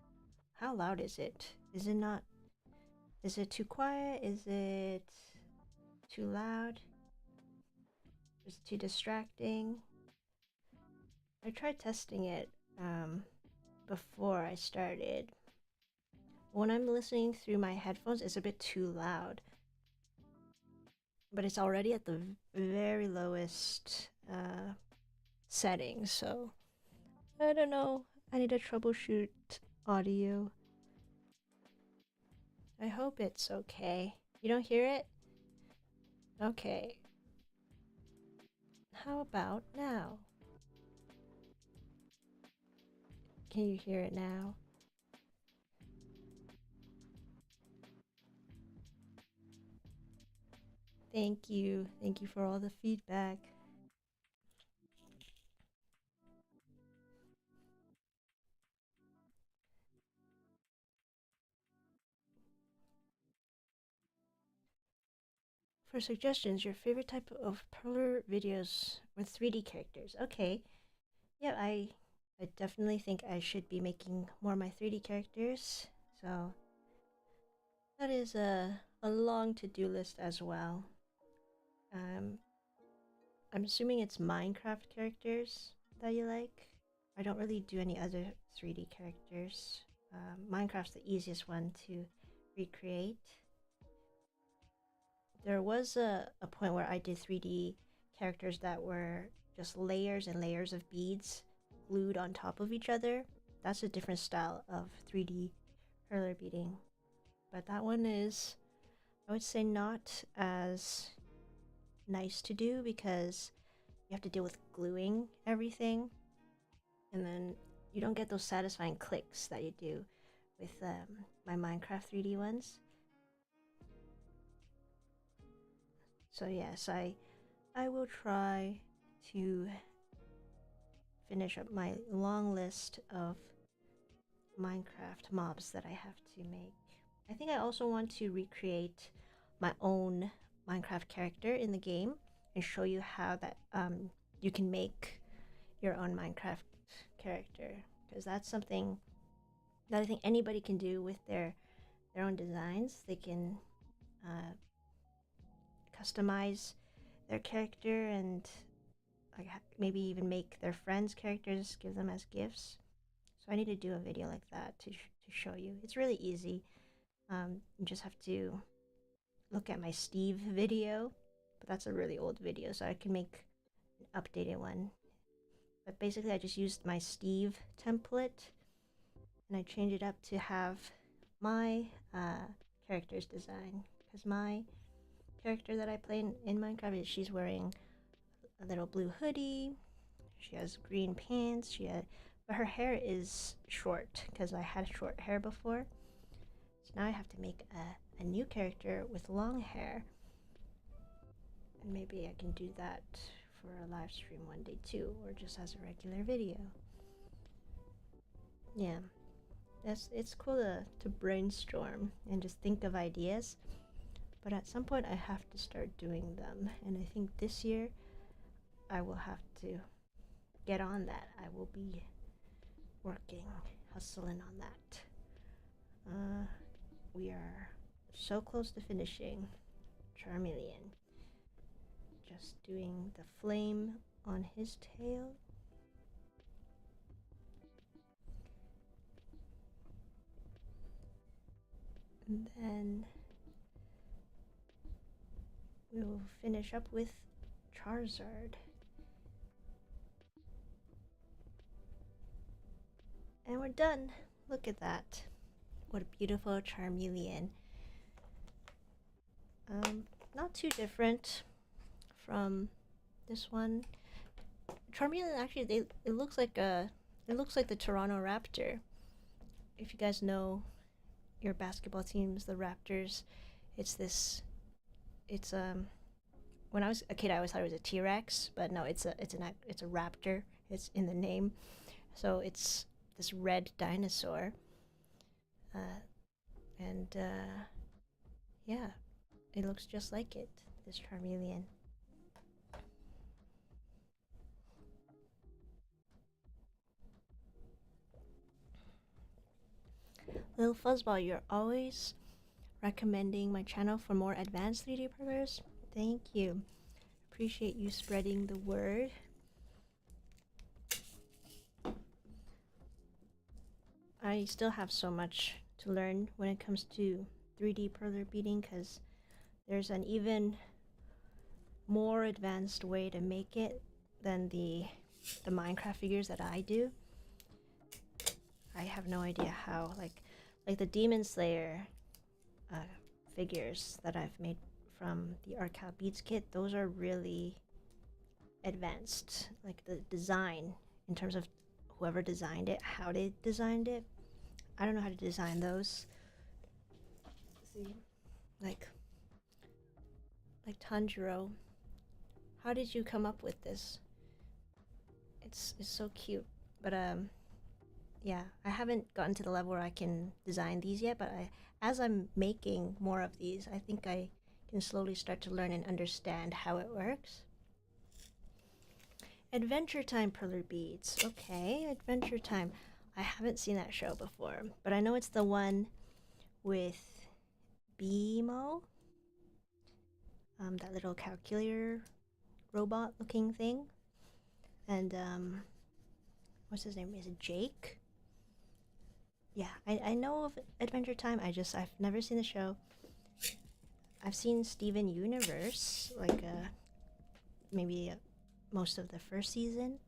How loud is it? Is it not... Is it too quiet? Is it too loud? Is it too distracting? I tried testing it before I started. When I'm listening through my headphones, it's a bit too loud. But it's already at the very lowest setting, so I don't know. I need to troubleshoot audio. I hope it's okay. You don't hear it? Okay. How about now? Can you hear it now? Thank you. Thank you for all the feedback. For suggestions, your favorite type of Perler videos with 3D characters. Okay. Yeah, I definitely think I should be making more of my 3D characters. So that is a long to-do list as well. I'm assuming it's Minecraft characters that you like. I don't really do any other 3D characters. Minecraft's the easiest one to recreate. There was a point where I did 3D characters that were just layers and layers of beads glued on top of each other. That's a different style of 3D perler beading. But that one is, I would say, not as nice to do because you have to deal with gluing everything. And then you don't get those satisfying clicks that you do with my Minecraft 3D ones. So yes, I will try to finish up my long list of Minecraft mobs that I have to make. I think I also want to recreate my own Minecraft character in the game and show you how that you can make your own Minecraft character, because that's something that I think anybody can do with their own designs. They can customize their character and like maybe even make their friends' characters, give them as gifts. So I need to do a video like that to show you. It's really easy. You just have to look at my Steve video, but that's a really old video, so I can make an updated one. But basically I just used my Steve template and I changed it up to have my character's design, because my character that I play in Minecraft, she's wearing a little blue hoodie, she has green pants, but her hair is short because I had short hair before. So now I have to make a new character with long hair. And maybe I can do that for a live stream one day too, or just as a regular video. Yeah, it's cool to brainstorm and just think of ideas. But at some point I have to start doing them. And I think this year I will have to get on that. I will be working, hustling on that. We are so close to finishing Charmeleon. Just doing the flame on his tail. And then we will finish up with Charizard. And we're done. Look at that. What a beautiful Charmeleon. Not too different from this one. Charmeleon actually, it looks like the Toronto Raptor. If you guys know your basketball teams, the Raptors, it's when I was a kid, I always thought it was a T-Rex, but no, it's a raptor. It's in the name, so it's this red dinosaur, and yeah, it looks just like it. This Charmeleon. Little Fuzzball, you're always recommending my channel for more advanced 3D printers. Thank you. Appreciate you spreading the word. I still have so much to learn when it comes to 3D perler beading, because there's an even more advanced way to make it than the Minecraft figures that I do. I have no idea how. Like the Demon Slayer figures that I've made from the artkal beads kit, those are really advanced. Like the design, in terms of whoever designed it, how they designed it, I don't know how to design those. See, like Tanjiro, how did you come up with this? It's so cute. But yeah, I haven't gotten to the level where I can design these yet, but as I'm making more of these, I think I can slowly start to learn and understand how it works. Adventure Time perler beads. Okay, Adventure Time. I haven't seen that show before, but I know it's the one with BMO, that little calculator robot looking thing, and what's his name? Is it Jake? Yeah, I know of Adventure Time. I've never seen the show. I've seen Steven Universe, like maybe most of the first season.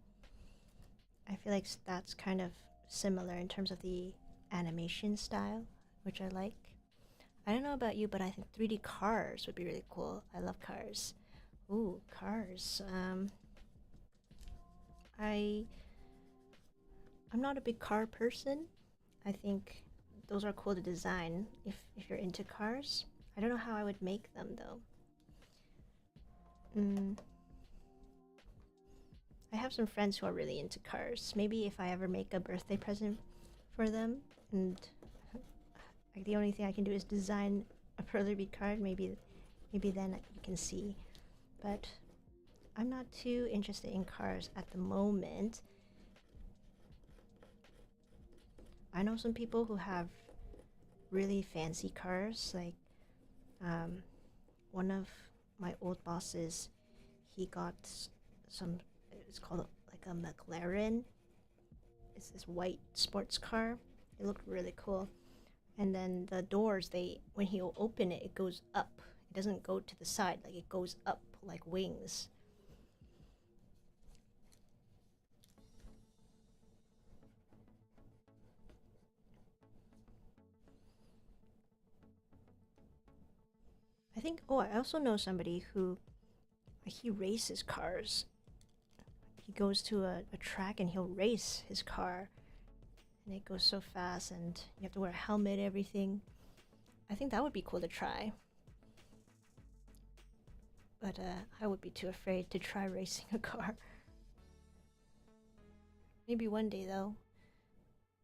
I feel like that's kind of similar in terms of the animation style, which I like. I don't know about you, but I think 3D cars would be really cool. I love cars. Ooh, cars. I'm not a big car person. I think those are cool to design if you're into cars. I don't know how I would make them though. I have some friends who are really into cars. Maybe if I ever make a birthday present for them, and like the only thing I can do is design a perler bead card, maybe then you can see. But I'm not too interested in cars at the moment. I know some people who have really fancy cars, like one of my old bosses, he got some, it's called like a McLaren. It's this white sports car. It looked really cool. And then the doors, when he'll open it, it goes up. It doesn't go to the side, like it goes up like wings. I think, oh, I also know somebody who, he races cars. He goes to a track and he'll race his car. And it goes so fast and you have to wear a helmet, everything. I think that would be cool to try. But I would be too afraid to try racing a car. Maybe one day though.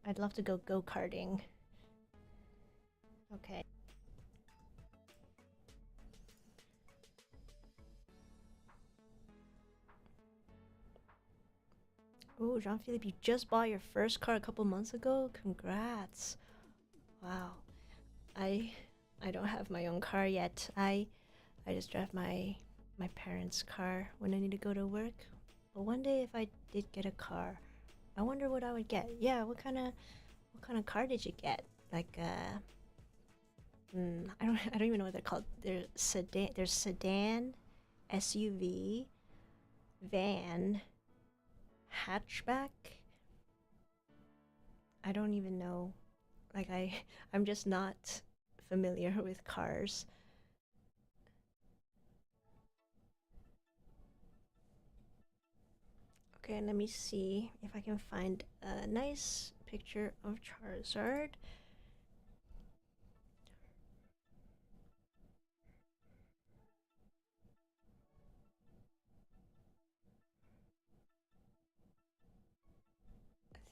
I'd love to go go-karting. Okay. Oh, Jean-Philippe, you just bought your first car a couple months ago? Congrats. Wow. I don't have my own car yet. I just drive my parents' car when I need to go to work. But one day if I did get a car, I wonder what I would get. Yeah, what kind of car did you get? Like I don't even know what they're called. There's sedan, SUV, van, hatchback. I don't even know. Like I'm just not familiar with cars. Okay, let me see if I can find a nice picture of Charizard.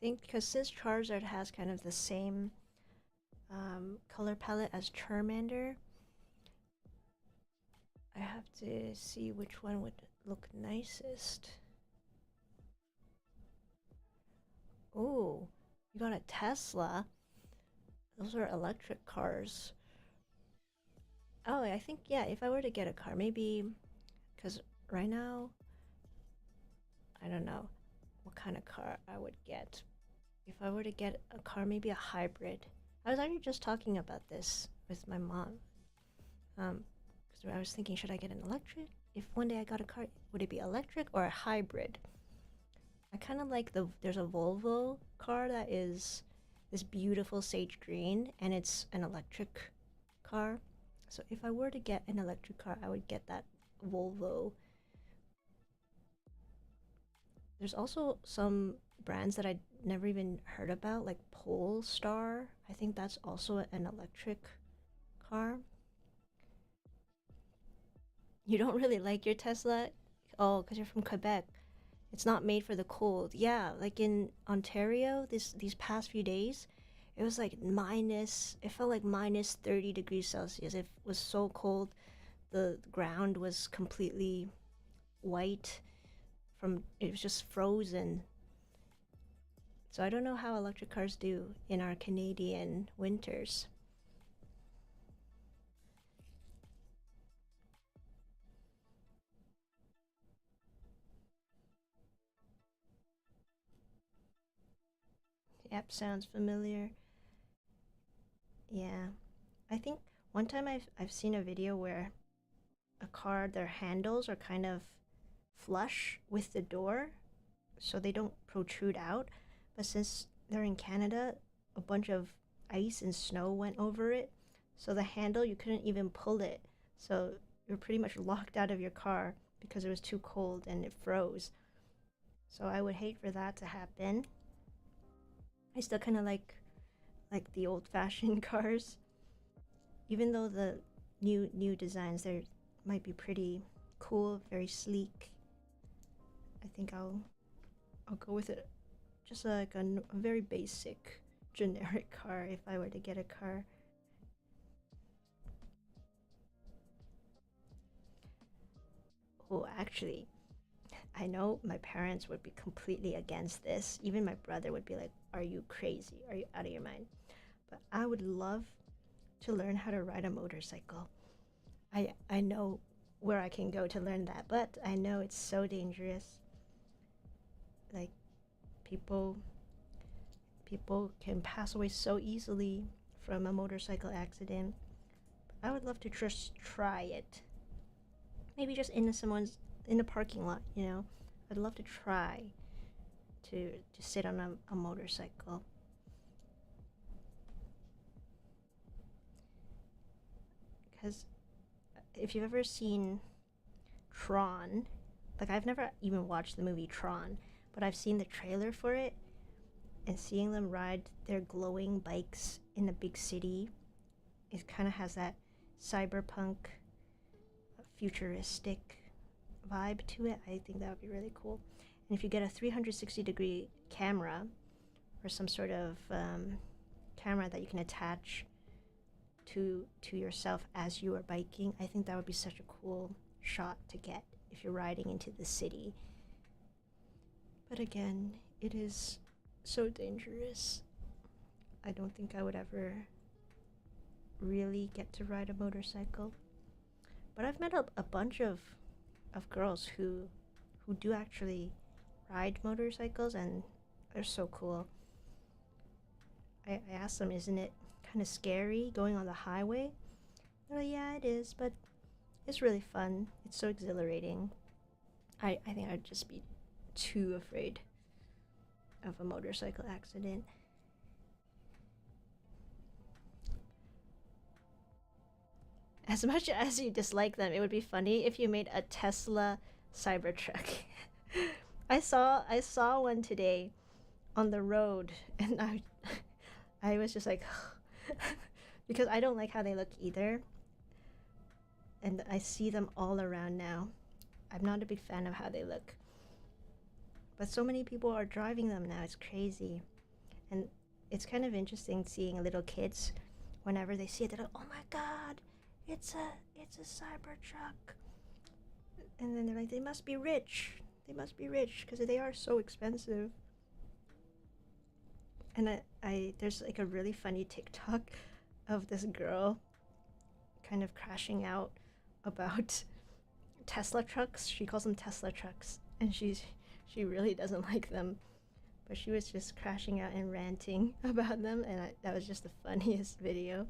think because since Charizard has kind of the same color palette as Charmander, I have to see which one would look nicest. Oh, you got a Tesla. Those are electric cars. Oh, I think, yeah, if I were to get a car, maybe, because right now, I don't know what kind of car I would get. If I were to get a car, maybe a hybrid. I was actually just talking about this with my mom. Because I was thinking, should I get an electric? If one day I got a car, would it be electric or a hybrid? I kind of like there's a Volvo car that is this beautiful sage green, and it's an electric car. So if I were to get an electric car, I would get that Volvo. There's also some brands that I'd never even heard about, like Polestar. I think that's also an electric car. You don't really like your Tesla? Oh, because you're from Quebec. It's not made for the cold. Yeah, like in Ontario, these past few days, it was like it felt like minus 30 degrees Celsius. It was so cold. The ground was completely white it was just frozen. So I don't know how electric cars do in our Canadian winters. Yep, sounds familiar. Yeah. I think one time I've seen a video where a car, their handles are kind of flush with the door so they don't protrude out. But since they're in Canada, a bunch of ice and snow went over it. So the handle, you couldn't even pull it. So you're pretty much locked out of your car because it was too cold and it froze. So I would hate for that to happen. I still kind of like the old-fashioned cars, even though the new designs there might be pretty cool, very sleek. I think I'll go with it, just like a very basic, generic car if I were to get a car. Oh, actually, I know my parents would be completely against this. Even my brother would be like, "Are you crazy? Are you out of your mind?" But I would love to learn how to ride a motorcycle. I know where I can go to learn that, but I know it's so dangerous. Like people people can pass away so easily from a motorcycle accident. I would love to just try it. Maybe just in a parking lot, you know. I'd love to try to sit on a motorcycle. Because if you've ever seen Tron, like I've never even watched the movie Tron, but I've seen the trailer for it, and seeing them ride their glowing bikes in a big city, it kind of has that cyberpunk, futuristic vibe to it. I think that would be really cool. And if you get a 360-degree camera or some sort of camera that you can attach to yourself as you are biking, I think that would be such a cool shot to get if you're riding into the city. But again, it is so dangerous. I don't think I would ever really get to ride a motorcycle. But I've met a bunch of girls who do actually ride motorcycles, and they're so cool. I asked them, isn't it kind of scary going on the highway? They're like, yeah, it is, but it's really fun. It's so exhilarating. I think I'd just be too afraid of a motorcycle accident. As much as you dislike them, it would be funny if you made a Tesla Cybertruck. I saw one today on the road, and I was just like because I don't like how they look either. And I see them all around now. I'm not a big fan of how they look. But so many people are driving them now. It's crazy. And it's kind of interesting seeing little kids whenever they see it, they're like, "Oh my god, it's a Cybertruck." And then they're like, "They must be rich. They must be rich because they are so expensive." And I there's like a really funny TikTok of this girl kind of crashing out about Tesla trucks. She calls them Tesla trucks, and she really doesn't like them. But she was just crashing out and ranting about them, and that was just the funniest video.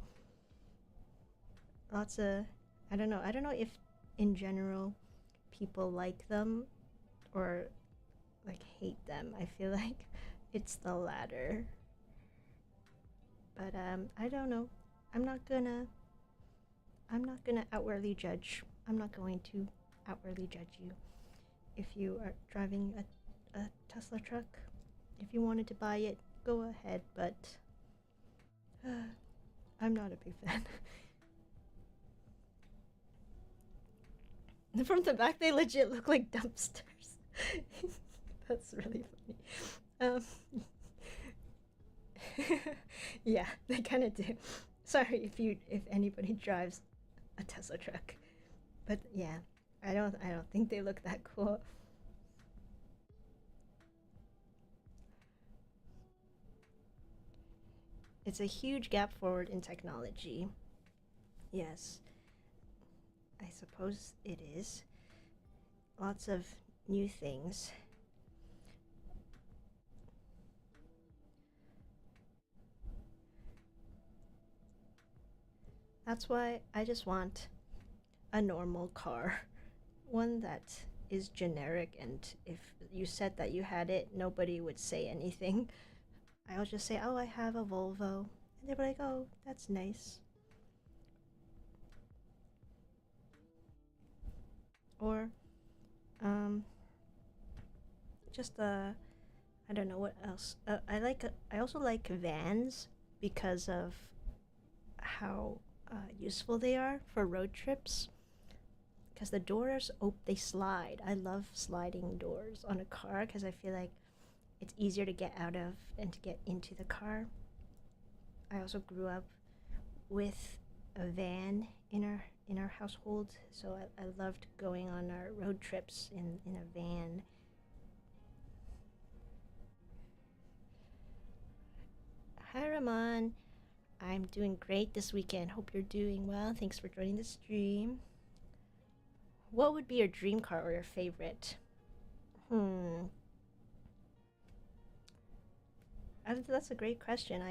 Lots of, I don't know if in general people like them or like hate them. I feel like it's the latter. But I don't know. I'm not gonna outwardly judge. I'm not going to outwardly judge you if you are driving a Tesla truck. If you wanted to buy it, go ahead, but I'm not a big fan. From the back, they legit look like dumpsters. That's really funny. Yeah, they kind of do. Sorry if anybody drives a Tesla truck, but yeah, I don't think they look that cool. It's a huge gap forward in technology. Yes, I suppose it is. Lots of new things. That's why I just want a normal car. One that is generic, and if you said that you had it, nobody would say anything. I'll just say, "Oh, I have a Volvo." And they'll be like, "Oh, that's nice." Or, just I don't know what else. I also like vans because of how useful they are for road trips. Because the doors, they slide. I love sliding doors on a car because I feel like it's easier to get out of and to get into the car. I also grew up with a van in our household, so I loved going on our road trips in a van. Hi, Ramon. I'm doing great this weekend. Hope you're doing well. Thanks for joining the stream. What would be your dream car or your favorite? That's a great question.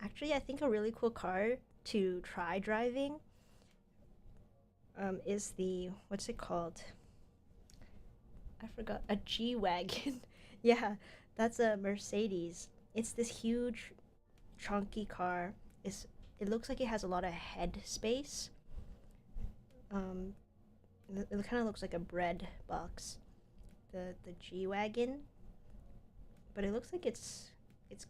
Actually, I think a really cool car to try driving is the, what's it called? I forgot. A G-Wagon. Yeah, that's a Mercedes. It's this huge, chunky car. It looks like it has a lot of head space. It kind of looks like a bread box. The G-Wagon. But it looks like it's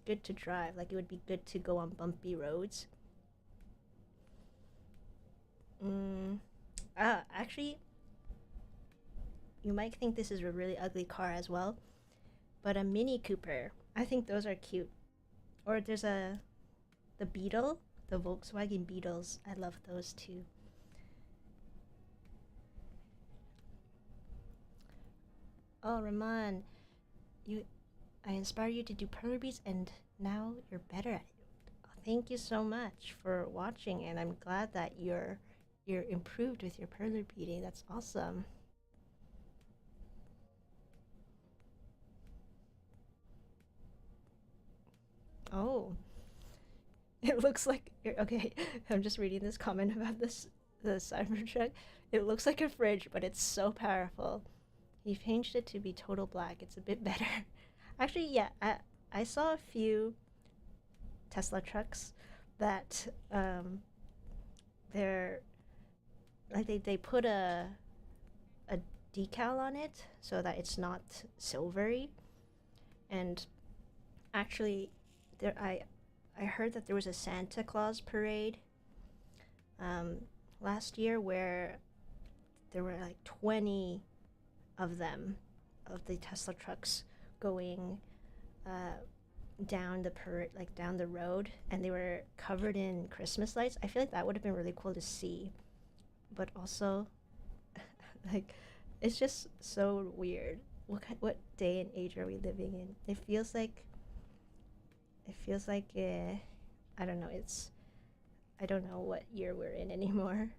good to drive. Like it would be good to go on bumpy roads. Actually, you might think this is a really ugly car as well, but a Mini Cooper. I think those are cute. Or there's the Beetle, the Volkswagen Beetles. I love those too. Oh, Rahman, I inspire you to do Perler beads, and now you're better at it. Thank you so much for watching, and I'm glad that you're improved with your Perler beading. That's awesome. Oh, it looks like okay. I'm just reading this comment about the Cybertruck. It looks like a fridge, but it's so powerful. He changed it to be total black. It's a bit better. Actually, yeah, I saw a few Tesla trucks that they're like they put a decal on it so that it's not silvery. And actually, I heard that there was a Santa Claus parade last year where there were like 20 of them, of the Tesla trucks going down the road, and they were covered in Christmas lights. I feel like that would have been really cool to see, but also like it's just so weird. What day and age are we living in? It feels like I don't know. I don't know what year we're in anymore.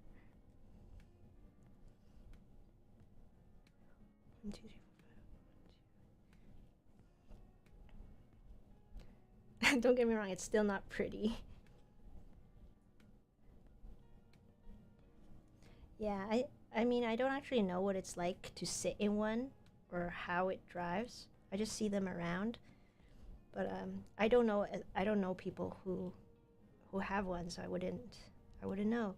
1, 2, 3, 4, 5. Don't get me wrong, it's still not pretty. Yeah, I mean, I don't actually know what it's like to sit in one or how it drives. I just see them around. But I don't know people who have one, so I wouldn't know.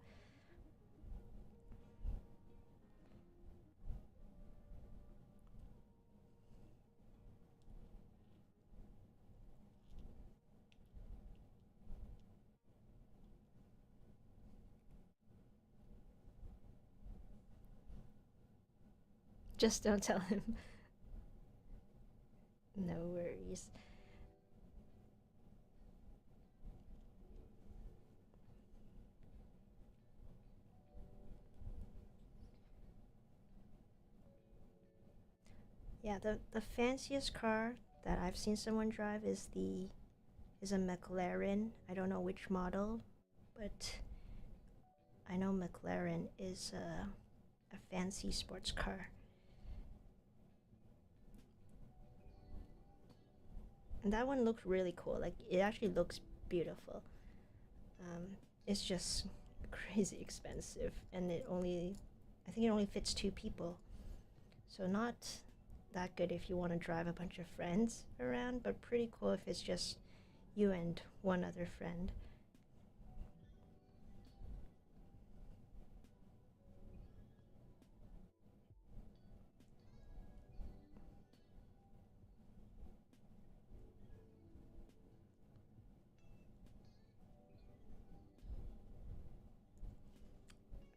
Just don't tell him. No worries. Yeah, the fanciest car that I've seen someone drive is a McLaren. I don't know which model, but I know McLaren is a fancy sports car. And that one looked really cool. Like, it actually looks beautiful. It's just crazy expensive, and I think it only fits 2 people. So not that good if you want to drive a bunch of friends around, but pretty cool if it's just you and one other friend.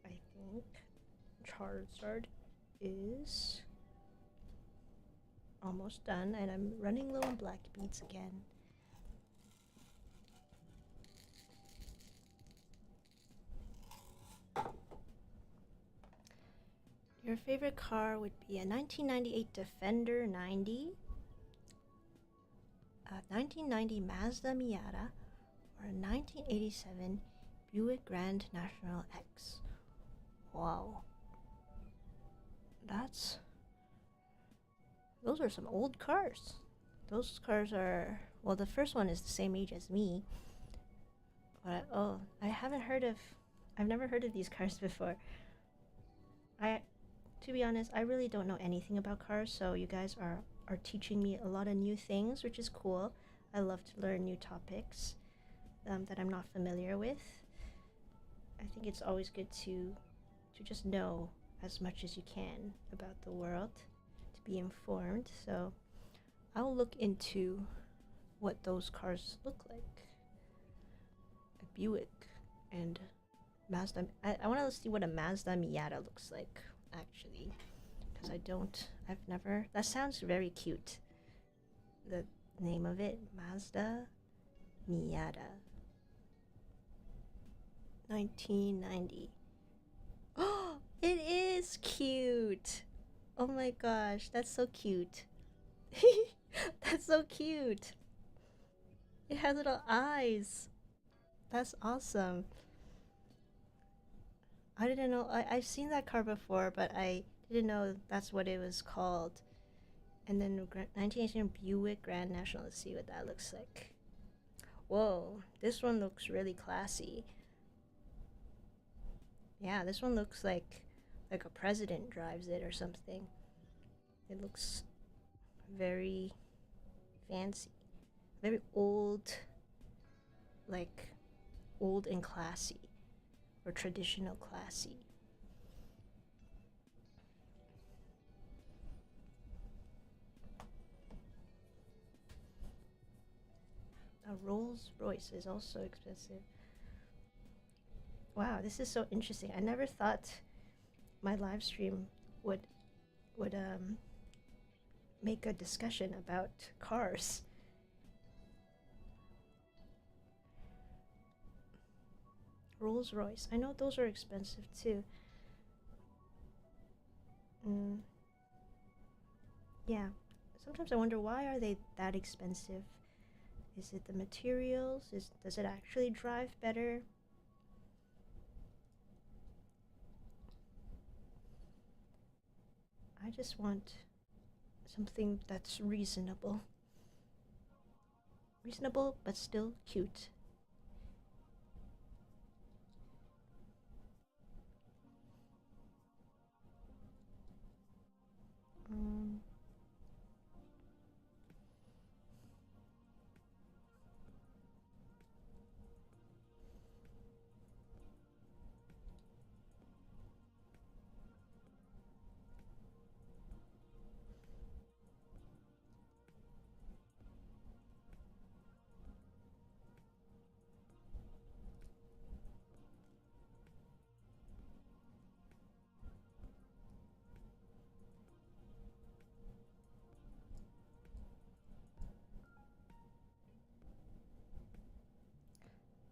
I think Charizard is almost done, and I'm running low on black beads again. Your favorite car would be a 1998 Defender 90, a 1990 Mazda Miata, or a 1987 Buick Grand National X. Wow. Those are some old cars. Those cars are, well, the first one is the same age as me. But I've never heard of these cars before. To be honest, I really don't know anything about cars, so you guys are teaching me a lot of new things, which is cool. I love to learn new topics that I'm not familiar with. I think it's always good to just know as much as you can about the world, to be informed. So I'll look into what those cars look like. A Buick and Mazda. I want to see what a Mazda Miata looks like, actually, because I've never. That sounds very cute. The name of it, Mazda Miata. 1990. Oh, it is cute. Oh my gosh, that's so cute. That's so cute. It has little eyes. That's awesome. I didn't know. I've seen that car before, but I didn't know that's what it was called. And then 1918 Buick Grand National. Let's see what that looks like. Whoa, this one looks really classy. Yeah, this one looks like a president drives it or something. It looks very fancy, very old, like old and classy, or traditional classy. A Rolls Royce is also expensive. Wow, this is so interesting. I never thought my live stream would make a discussion about cars. Rolls Royce. I know those are expensive too. Yeah. Sometimes I wonder, why are they that expensive? Is it the materials? Does it actually drive better? I just want something that's reasonable. Reasonable, but still cute.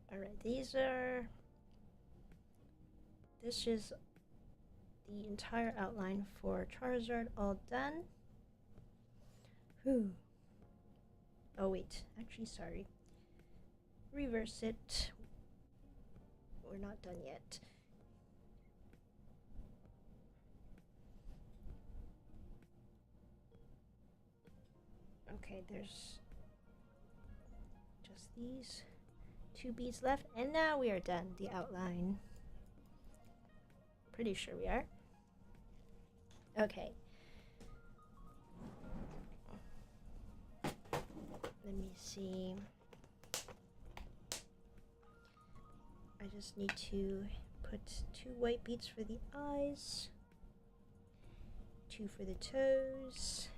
Alright, this is the entire outline for Charizard all done. Whew. Oh wait, actually sorry. Reverse it. We're not done yet. Okay, there's just these 2 beads left, and now we are done. The outline. Pretty sure we are. Okay. Let me see. I just need to put 2 white beads for the eyes, 2 for the toes,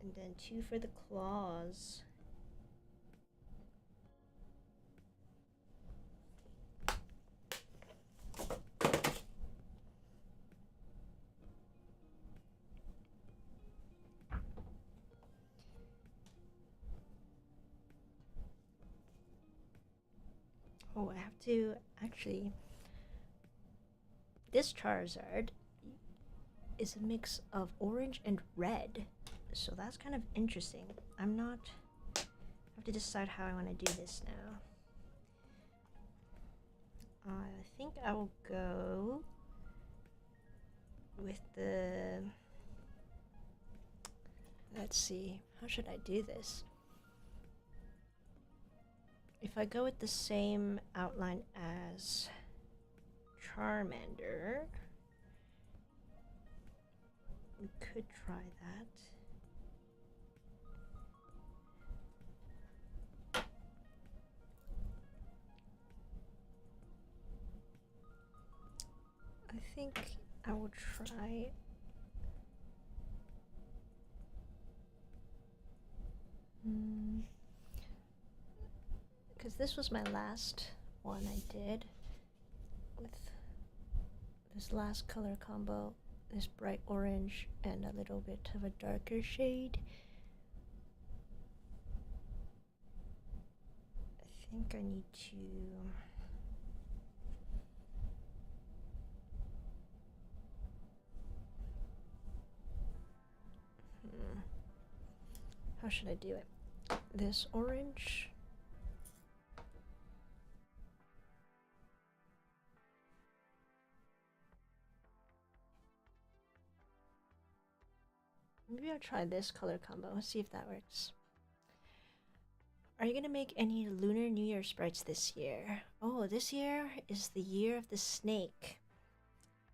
and then 2 for the claws. Oh, I have to actually. This Charizard is a mix of orange and red, so that's kind of interesting. I have to decide how I want to do this now. I think I will go with the. Let's see, how should I do this? If I go with the same outline as Charmander, we could try that. I think I will try. Because this was my last one I did with this last color combo, this bright orange and a little bit of a darker shade. I think I need to how should I do it? This orange. Maybe I'll try this color combo, see if that works. Are you gonna make any Lunar New Year sprites this year? Oh, this year is the year of the snake.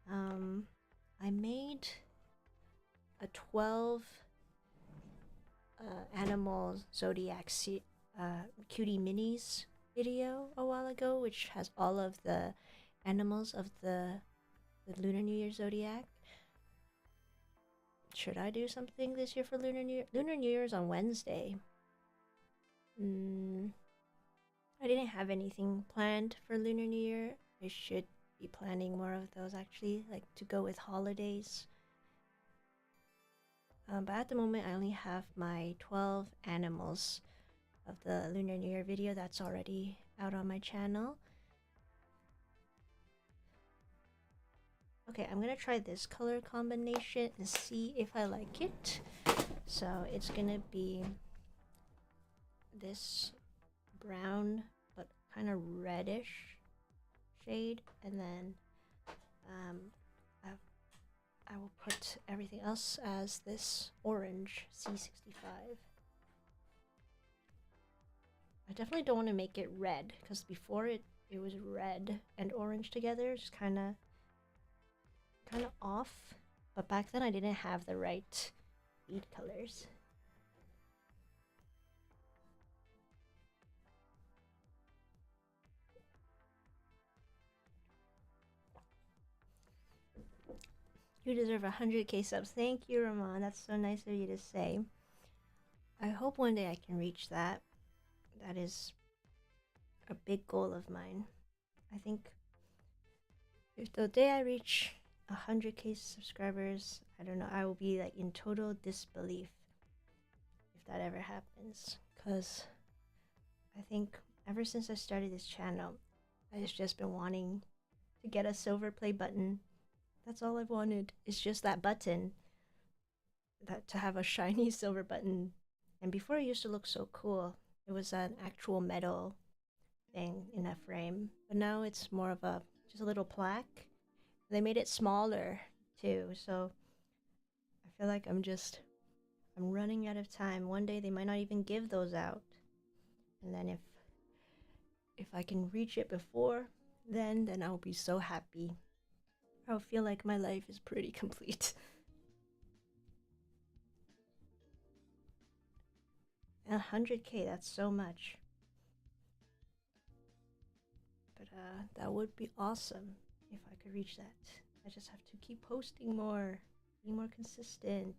I made a 12 animal zodiac cutie minis video a while ago, which has all of the animals of the Lunar New Year zodiac. Should I do something this year for Lunar New Year? Lunar New Year is on Wednesday. I didn't have anything planned for Lunar New Year. I should be planning more of those actually, like to go with holidays. But at the moment, I only have my 12 animals of the Lunar New Year video that's already out on my channel. Okay, I'm gonna try this color combination and see if I like it. So it's gonna be this brown but kind of reddish shade, and then I will put everything else as this orange C65. I definitely don't want to make it red, because before it was red and orange together, just kind of off. But back then I didn't have the right bead colors. You deserve 100k subs. Thank you, Ramon. That's so nice of you to say. I hope one day I can reach that. That is a big goal of mine. I think if the day I reach 100k subscribers, I don't know, I will be like in total disbelief if that ever happens. Because I think ever since I started this channel, I've just been wanting to get a silver play button. That's all I've wanted. It's just that button. That to have a shiny silver button. And before it used to look so cool. It was an actual metal thing in a frame. But now it's more of a just a little plaque. They made it smaller too, so I feel like I'm running out of time. One day they might not even give those out. And then if I can reach it before then I'll be so happy. I'll feel like my life is pretty complete. 100k, that's so much. But that would be awesome if I could reach that. I just have to keep posting more, be more consistent.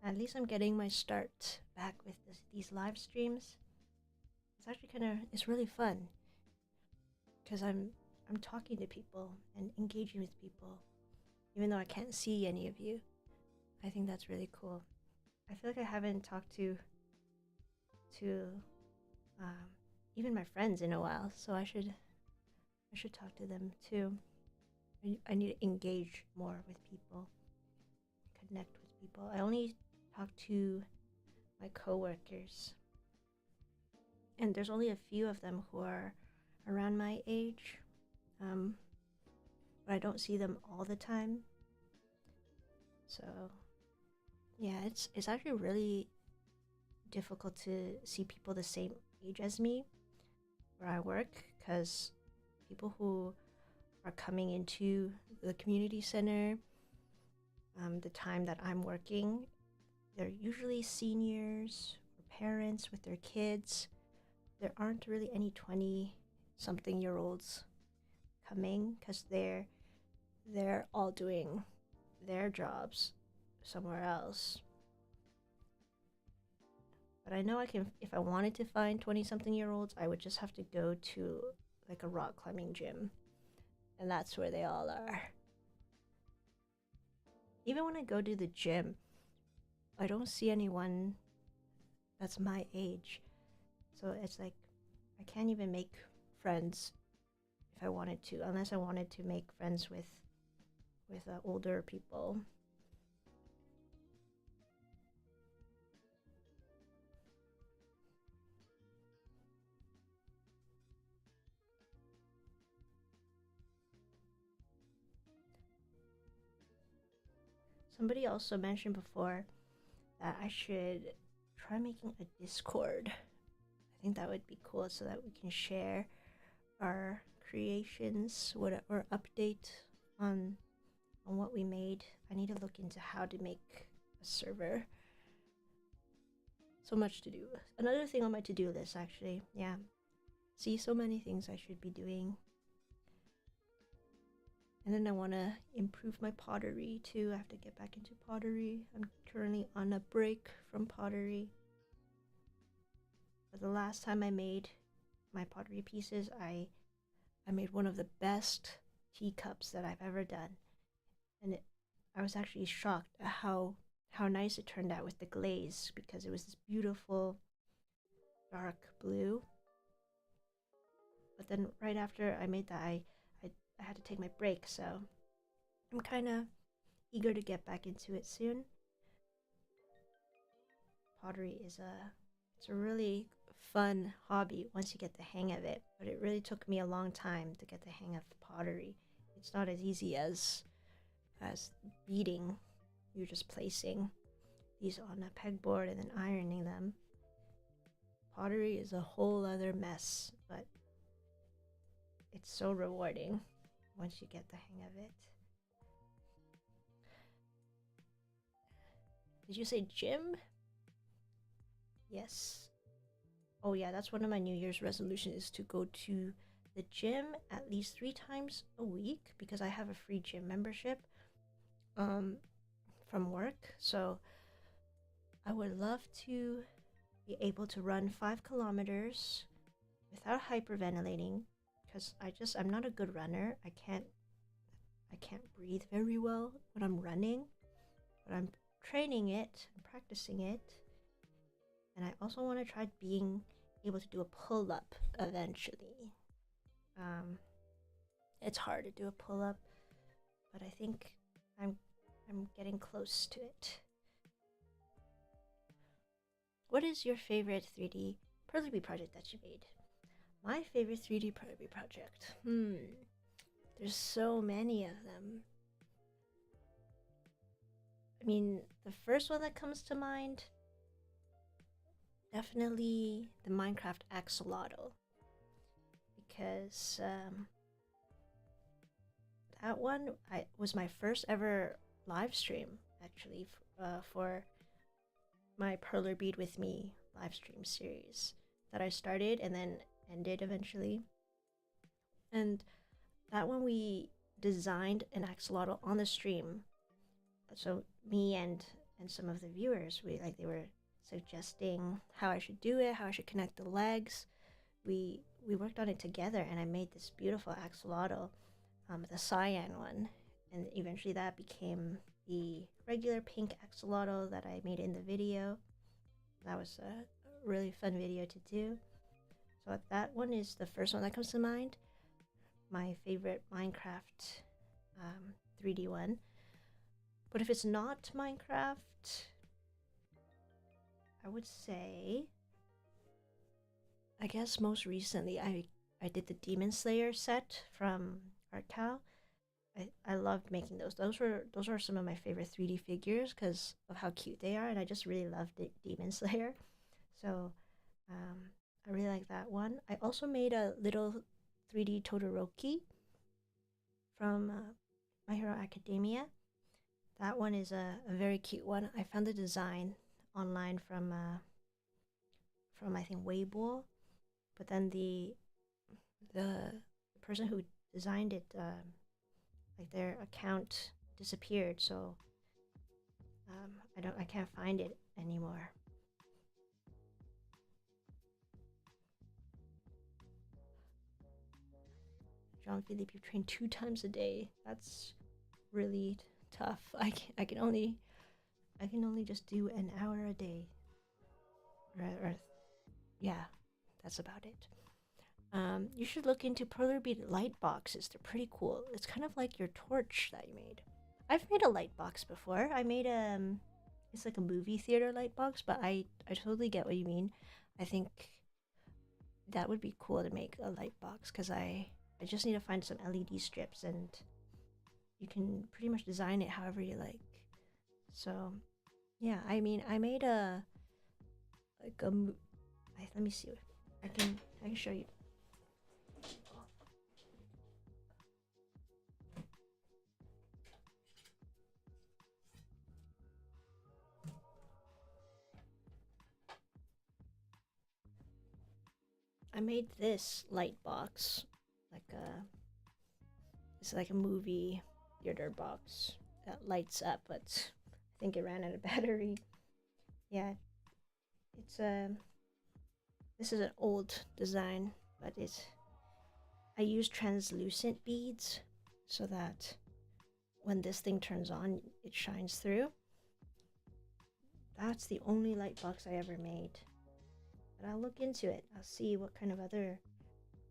At least I'm getting my start back with these live streams. It's actually it's really fun because I'm talking to people and engaging with people, even though I can't see any of you. I think that's really cool. I feel like I haven't talked to even my friends in a while, so I should talk to them too. I need to engage more with people, connect with people. I only talk to my coworkers, and there's only a few of them who are around my age, but I don't see them all the time. So yeah, it's actually really difficult to see people the same age as me where I work, because people who are coming into the community center the time that I'm working, they're usually seniors or parents with their kids. There aren't really any 20-something-year-olds coming, because they're all doing their jobs somewhere else. But I know I can, if I wanted to find 20-something-year-olds, I would just have to go to like a rock climbing gym, and that's where they all are. Even when I go to the gym, I don't see anyone that's my age. So it's like I can't even make friends if I wanted to, unless I wanted to make friends with older people. Somebody also mentioned before that I should try making a Discord. I think that would be cool, so that we can share our creations, or update on what we made. I need to look into how to make a server. So much to do. Another thing on my to-do list, actually. Yeah. See, so many things I should be doing. And then I want to improve my pottery too. I have to get back into pottery. I'm currently on a break from pottery. But the last time I made my pottery pieces, I made one of the best teacups that I've ever done. And I was actually shocked at how nice it turned out with the glaze, because it was this beautiful dark blue. But then right after I made that, I had to take my break, so I'm kind of eager to get back into it soon. Pottery is it's a really fun hobby once you get the hang of it, but it really took me a long time to get the hang of pottery. It's not as easy as beading. You're just placing these on a pegboard and then ironing them. Pottery is a whole other mess, but it's so rewarding once you get the hang of it. Did you say gym? Yes. Oh yeah, that's one of my New Year's resolutions, is to go to the gym at least 3 times a week, because I have a free gym membership from work. So I would love to be able to run 5 kilometers without hyperventilating, because I'm not a good runner. I can't breathe very well when I'm running, but I'm training it and practicing it. And I also want to try being able to do a pull-up eventually. It's hard to do a pull-up, but I think I'm getting close to it. What is your favorite 3D Perler Bead project that you made? My favorite 3D Perler Bead project? There's so many of them. I mean, the first one that comes to mind, definitely the Minecraft axolotl, because that one was my first ever live stream, actually, for my Perler Bead with Me live stream series that I started and then ended eventually. And that one, we designed an axolotl on the stream. So me and some of the viewers, they were suggesting how I should do it, how I should connect the legs. We worked on it together, and I made this beautiful axolotl, the cyan one, and eventually that became the regular pink axolotl that I made in the video. That was a really fun video to do. So that one is the first one that comes to mind. My favorite Minecraft 3D one. But if it's not Minecraft, I would say, I guess most recently I did the Demon Slayer set from artkal. I loved making those. Those are some of my favorite 3D figures because of how cute they are, and I just really loved Demon Slayer. So I really like that one. I also made a little 3D Todoroki from My Hero Academia. That one is a very cute one. I found the design online from I think Weibo, but then the person who designed it, like their account disappeared, so I can't find it anymore. Jean-Philippe, you train 2 times a day. That's really tough. I can only just do an hour a day. Or yeah, that's about it. You should look into Perler Bead light boxes. They're pretty cool. It's kind of like your torch that you made. I've made a light box before. I made it's like a movie theater light box, but I totally get what you mean. I think that would be cool to make a light box, because I just need to find some LED strips, and you can pretty much design it however you like. So yeah, I mean, I made let me see. I can show you. I made this light box, like It's like a movie theater box that lights up, but I think it ran out of battery. Yeah, it's this is an old design, but I use translucent beads so that when this thing turns on, it shines through. That's the only light box I ever made. But I'll look into it. I'll see what kind of other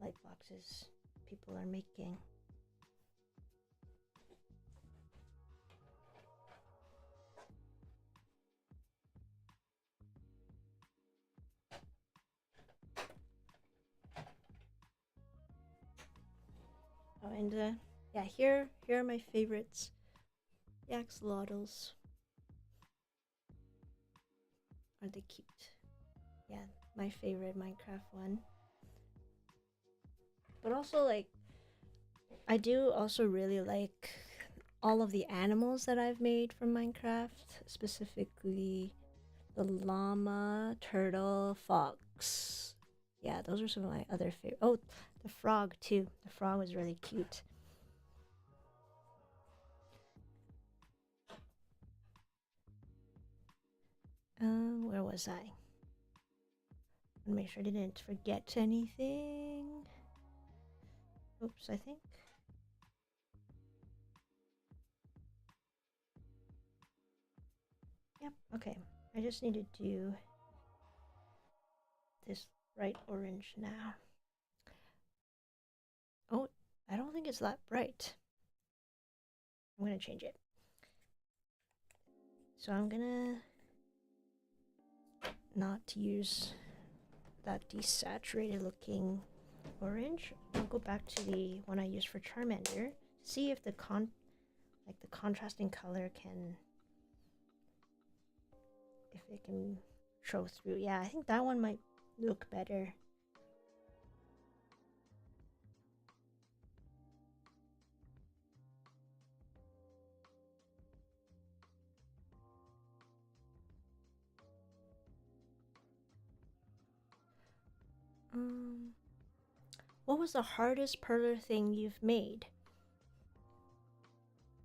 light boxes people are making. Oh, and yeah, here are my favorites. The axolotls. Aren't they cute? Yeah, my favorite Minecraft one. But also, like, I do also really like all of the animals that I've made from Minecraft, specifically the llama, turtle, fox. Yeah, those are some of my other favorite. Oh, the frog too. The frog was really cute. Where was I? And make sure I didn't forget anything. Oops, I think. Yep, okay. I just need to do this bright orange now. Oh, I don't think it's that bright. I'm gonna change it. So I'm gonna not use that desaturated looking orange. I'll go back to the one I used for Charmander. See if the contrasting color if it can show through. Yeah, I think that one might look better. What was the hardest Perler thing you've made?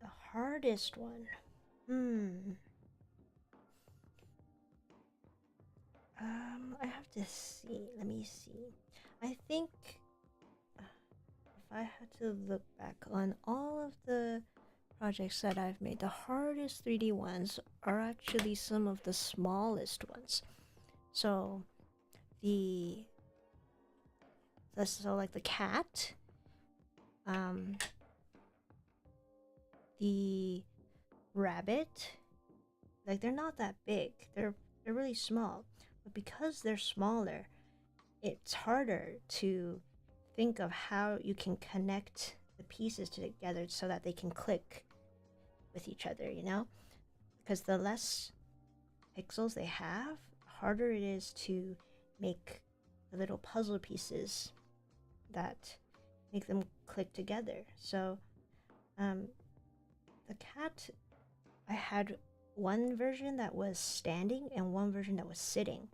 The hardest one? I have to see. Let me see. I think if I had to look back on all of the projects that I've made, the hardest 3D ones are actually some of the smallest ones. So like the cat, the rabbit, like they're not that big. They're really small, but because they're smaller, it's harder to think of how you can connect the pieces together so that they can click with each other, you know? Because the less pixels they have, harder it is to make the little puzzle pieces that make them click together. So the cat, I had one version that was standing and one version that was sitting.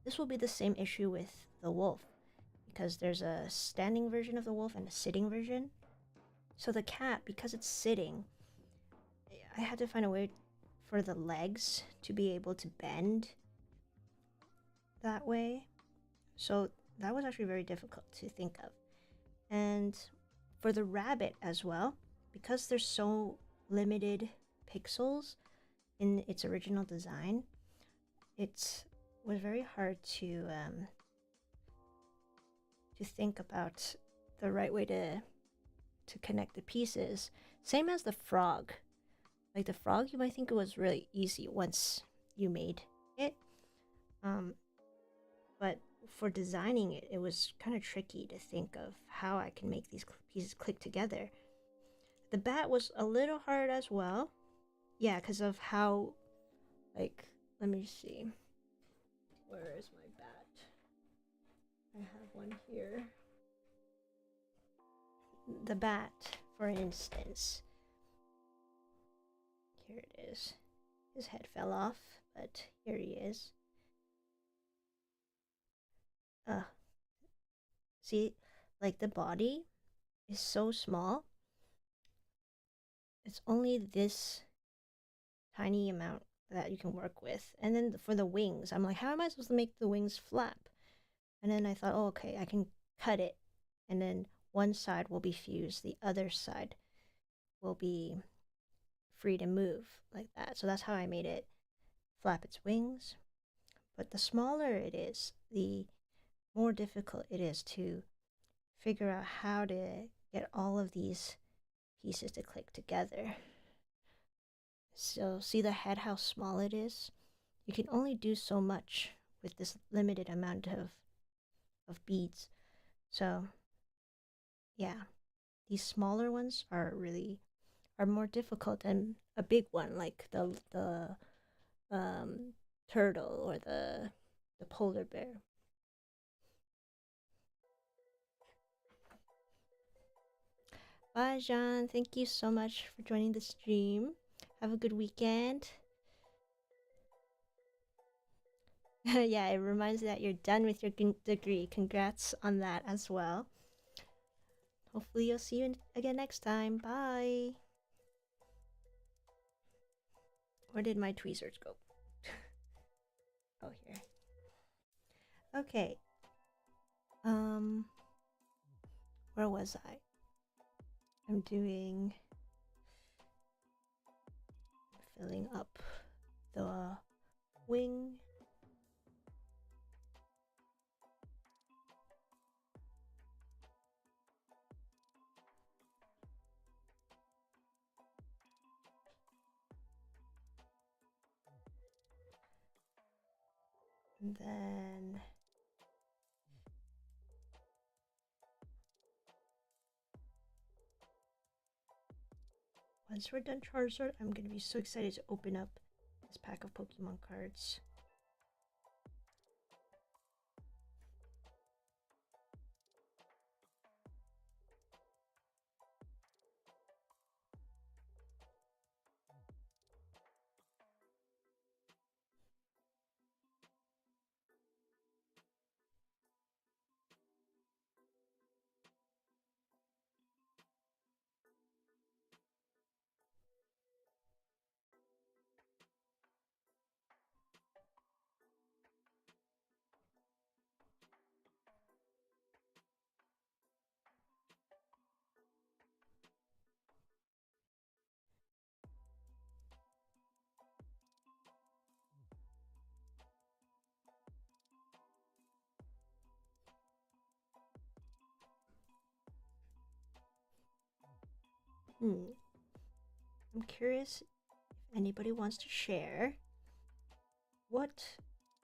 This will be the same issue with the wolf, because there's a standing version of the wolf and a sitting version. So the cat, because it's sitting, I had to find a way for the legs to be able to bend that way. So that was actually very difficult to think of. And for the rabbit as well, because there's so limited pixels in its original design, it was very hard to think about the right way to connect the pieces. Same as the frog. Like the frog, you might think it was really easy once you made it. But for designing it, it was kind of tricky to think of how I can make these pieces click together. The bat was a little hard as well. Yeah, because of how, like, let me see. Where is my bat? I have one here. The bat, for instance. Here it is. His head fell off, but here he is. See, like the body is so small, it's only this tiny amount that you can work with. And then for the wings, I'm like, how am I supposed to make the wings flap? And then I thought, oh, okay, I can cut it, and then one side will be fused, the other side will be free to move like that. So that's how I made it flap its wings. But the smaller it is, the more difficult it is to figure out how to get all of these pieces to click together. So see the head, how small it is? You can only do so much with this limited amount of beads. So yeah, these smaller ones are more difficult than a big one like the turtle or the polar bear. Bye, Jean. Thank you so much for joining the stream. Have a good weekend. Yeah, it reminds me that you're done with your degree. Congrats on that as well. Hopefully you'll see you again next time. Bye. Where did my tweezers go? Oh, here. Okay. Where was I? I'm filling up the wing. And then once we're done Charizard, I'm gonna be so excited to open up this pack of Pokemon cards. I'm curious if anybody wants to share what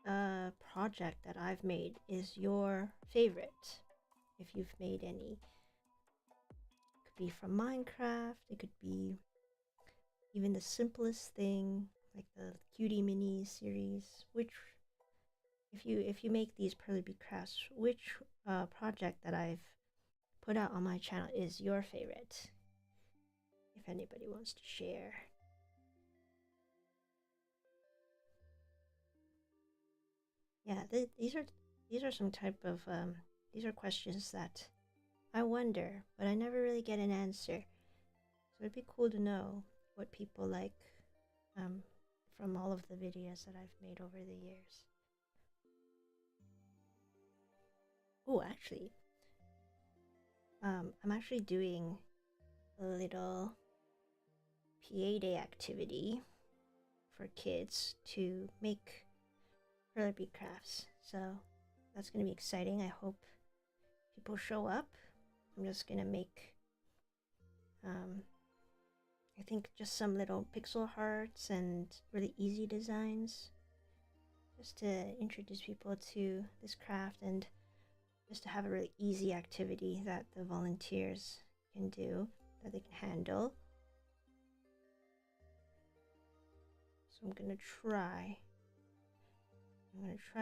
project that I've made is your favorite. If you've made any, it could be from Minecraft, it could be even the simplest thing like the Cutie Mini series. Which, if you make these Perler Bead crafts, which project that I've put out on my channel is your favorite? If anybody wants to share. Yeah, these are some type of these are questions that I wonder, but I never really get an answer. So it'd be cool to know what people like from all of the videos that I've made over the years. Oh, actually, I'm actually doing a little PA Day activity for kids to make Perler Bead crafts. So that's gonna be exciting. I hope people show up. I'm just gonna make I think just some little pixel hearts and really easy designs just to introduce people to this craft and just to have a really easy activity that the volunteers can do, that they can handle. So I'm gonna try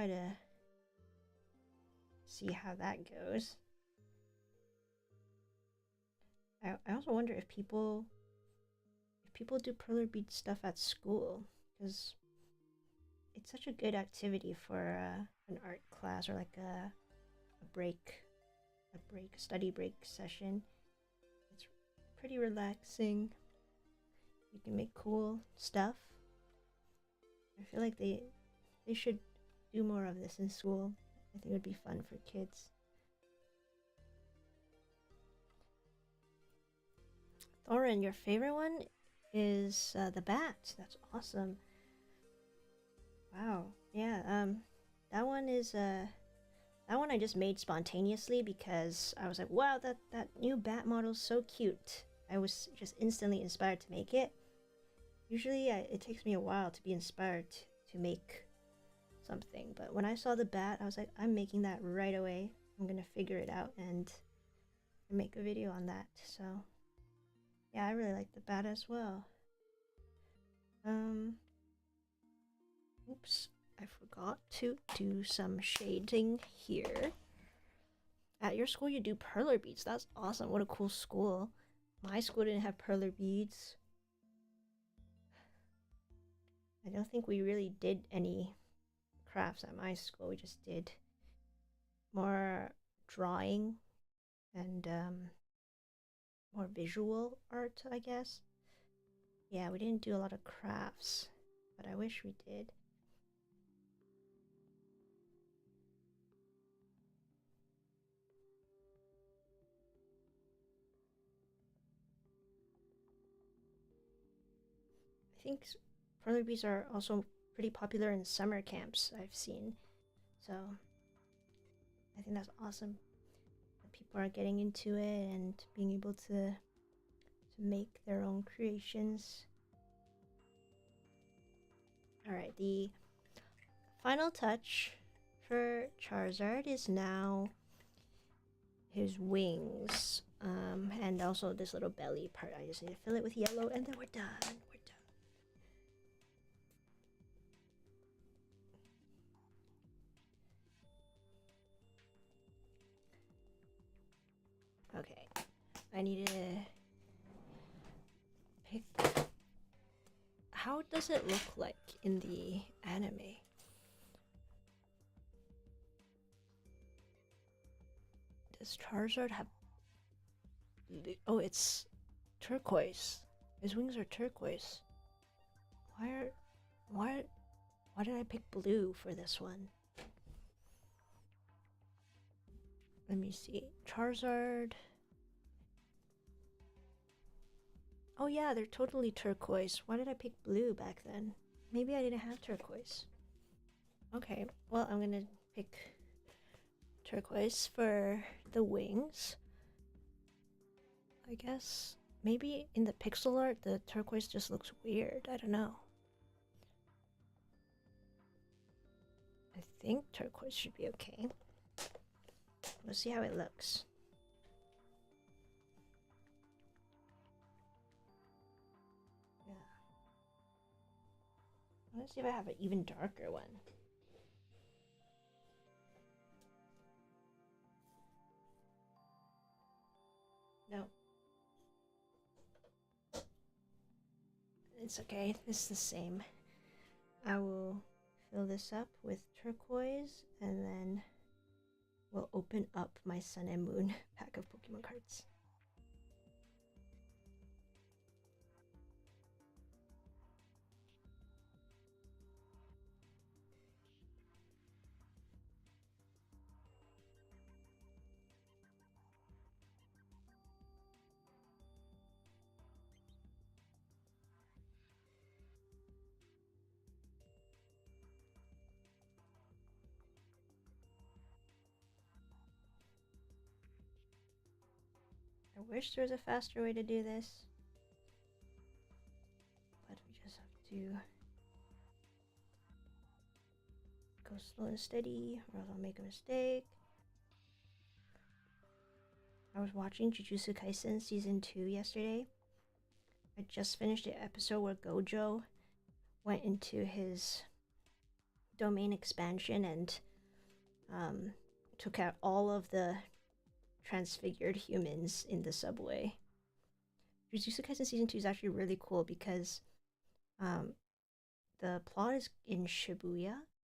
to see how that goes. I also wonder if people do Perler Bead stuff at school, because it's such a good activity for an art class or like a study break session. It's pretty relaxing. You can make cool stuff. I feel like they should do more of this in school. I think it would be fun for kids. Thorin, your favorite one is the bat. That's awesome. Wow. Yeah. That one is that one I just made spontaneously because I was like, wow, that new bat model is so cute. I was just instantly inspired to make it. Usually it takes me a while to be inspired to make something, but when I saw the bat, I was like, I'm making that right away. I'm gonna figure it out and make a video on that. So yeah, I really like the bat as well. Oops, I forgot to do some shading here. At your school you do perler beads. That's awesome. What a cool school. My school didn't have perler beads. I don't think we really did any crafts at my school. We just did more drawing and more visual art, I guess. Yeah, we didn't do a lot of crafts, but I wish we did. I think perler beads are also pretty popular in summer camps, I've seen. So I think that's awesome that people are getting into it and being able to make their own creations. Alright, the final touch for Charizard is now his wings. And also this little belly part. I just need to fill it with yellow and then we're done. Okay, I need to pick. How does it look like in the anime? Does Charizard have? Oh, it's turquoise. His wings are turquoise. Why did I pick blue for this one? Let me see. Charizard. Oh yeah, they're totally turquoise. Why did I pick blue back then? Maybe I didn't have turquoise. Okay, well, I'm gonna pick turquoise for the wings. I guess maybe in the pixel art the turquoise just looks weird. I don't know. I think turquoise should be okay. We'll see how it looks. Yeah. Let's see if I have an even darker one. No. It's okay, it's the same. I will fill this up with turquoise and then we'll open up my Sun and Moon pack of Pokemon cards. I wish there was a faster way to do this, but we just have to go slow and steady or else I'll make a mistake. I was watching Jujutsu Kaisen Season 2 yesterday. I just finished the episode where Gojo went into his domain expansion and took out all of the transfigured humans in the subway. Jujutsu Kaisen Season 2 is actually really cool because the plot is in Shibuya,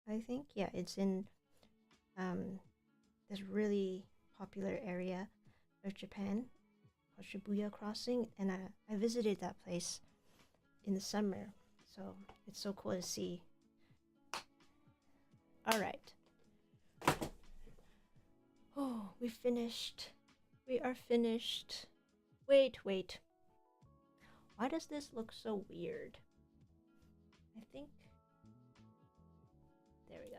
I think. Yeah, it's in this really popular area of Japan called Shibuya Crossing, and I visited that place in the summer. So it's so cool to see. Alright. Oh, we finished. We are finished. Wait. Why does this look so weird? I think... There we go.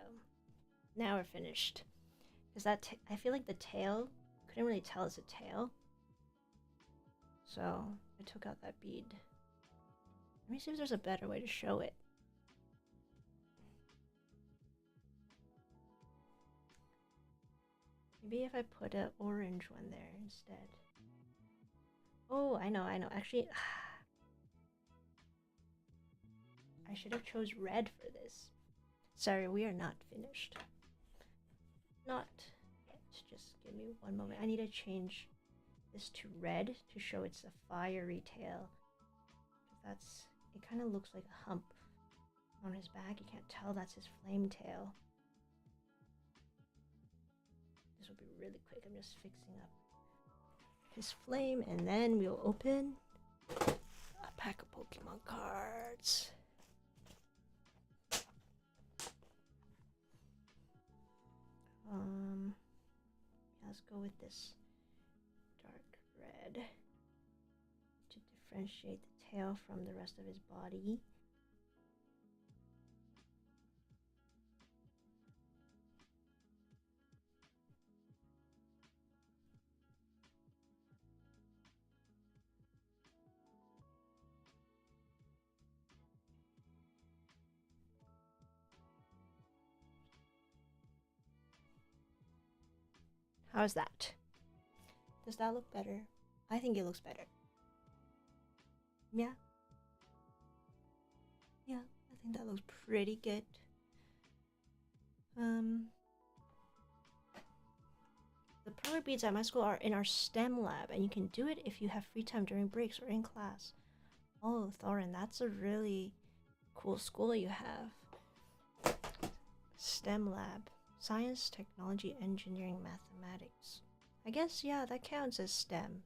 Now we're finished. Because I feel like the tail, couldn't really tell it's a tail. So I took out that bead. Let me see if there's a better way to show it. Maybe if I put an orange one there instead. Oh, I know. Actually, I should have chose red for this. Sorry, we are not finished. Not yet. Just give me one moment. I need to change this to red to show it's a fiery tail. It kind of looks like a hump on his back. You can't tell that's his flame tail. This will be really quick. I'm just fixing up his flame, and then we'll open a pack of Pokemon cards. Let's go with this dark red to differentiate the tail from the rest of his body. How's that? Does that look better? I think it looks better. Yeah? Yeah, I think that looks pretty good. The Perler beads at my school are in our STEM lab, and you can do it if you have free time during breaks or in class. Oh, Thorin, that's a really cool school you have. STEM lab. Science, technology, engineering, mathematics. I guess, yeah, that counts as STEM.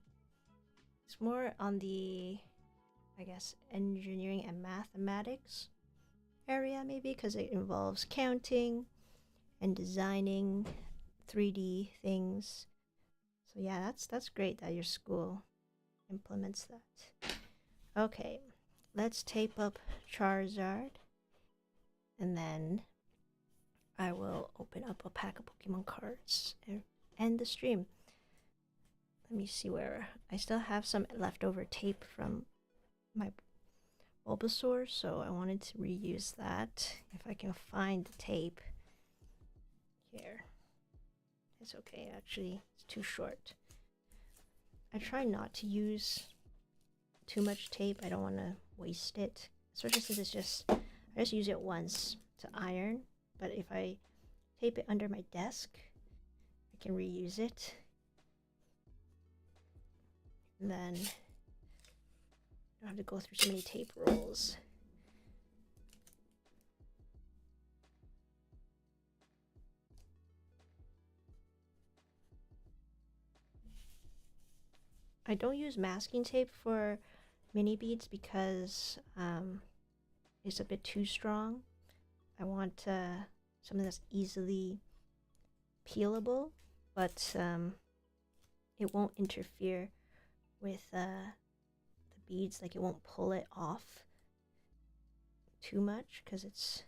It's more on the, I guess, engineering and mathematics area, maybe, because it involves counting and designing 3D things. So yeah, that's great that your school implements that. Okay, let's tape up Charizard, and then I will open up a pack of Pokemon cards and end the stream. Let me see where... I still have some leftover tape from my Bulbasaur, so I wanted to reuse that. If I can find the tape. Here. It's okay, actually. It's too short. I try not to use too much tape. I don't want to waste it. Especially since it's just... I just use it once to iron. But if I tape it under my desk, I can reuse it. And then I don't have to go through so many tape rolls. I don't use masking tape for mini beads because it's a bit too strong. I want something that's easily peelable, but it won't interfere with the beads. Like, it won't pull it off too much because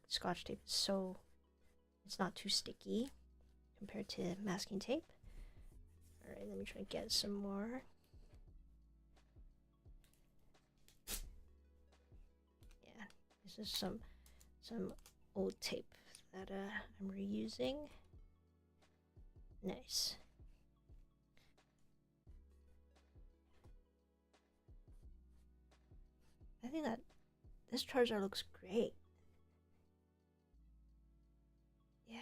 Scotch tape is so, it's not too sticky compared to masking tape. Alright, let me try to get some more. Yeah, this is some old tape that I'm reusing. Nice. I think that this Charizard looks great. Yeah.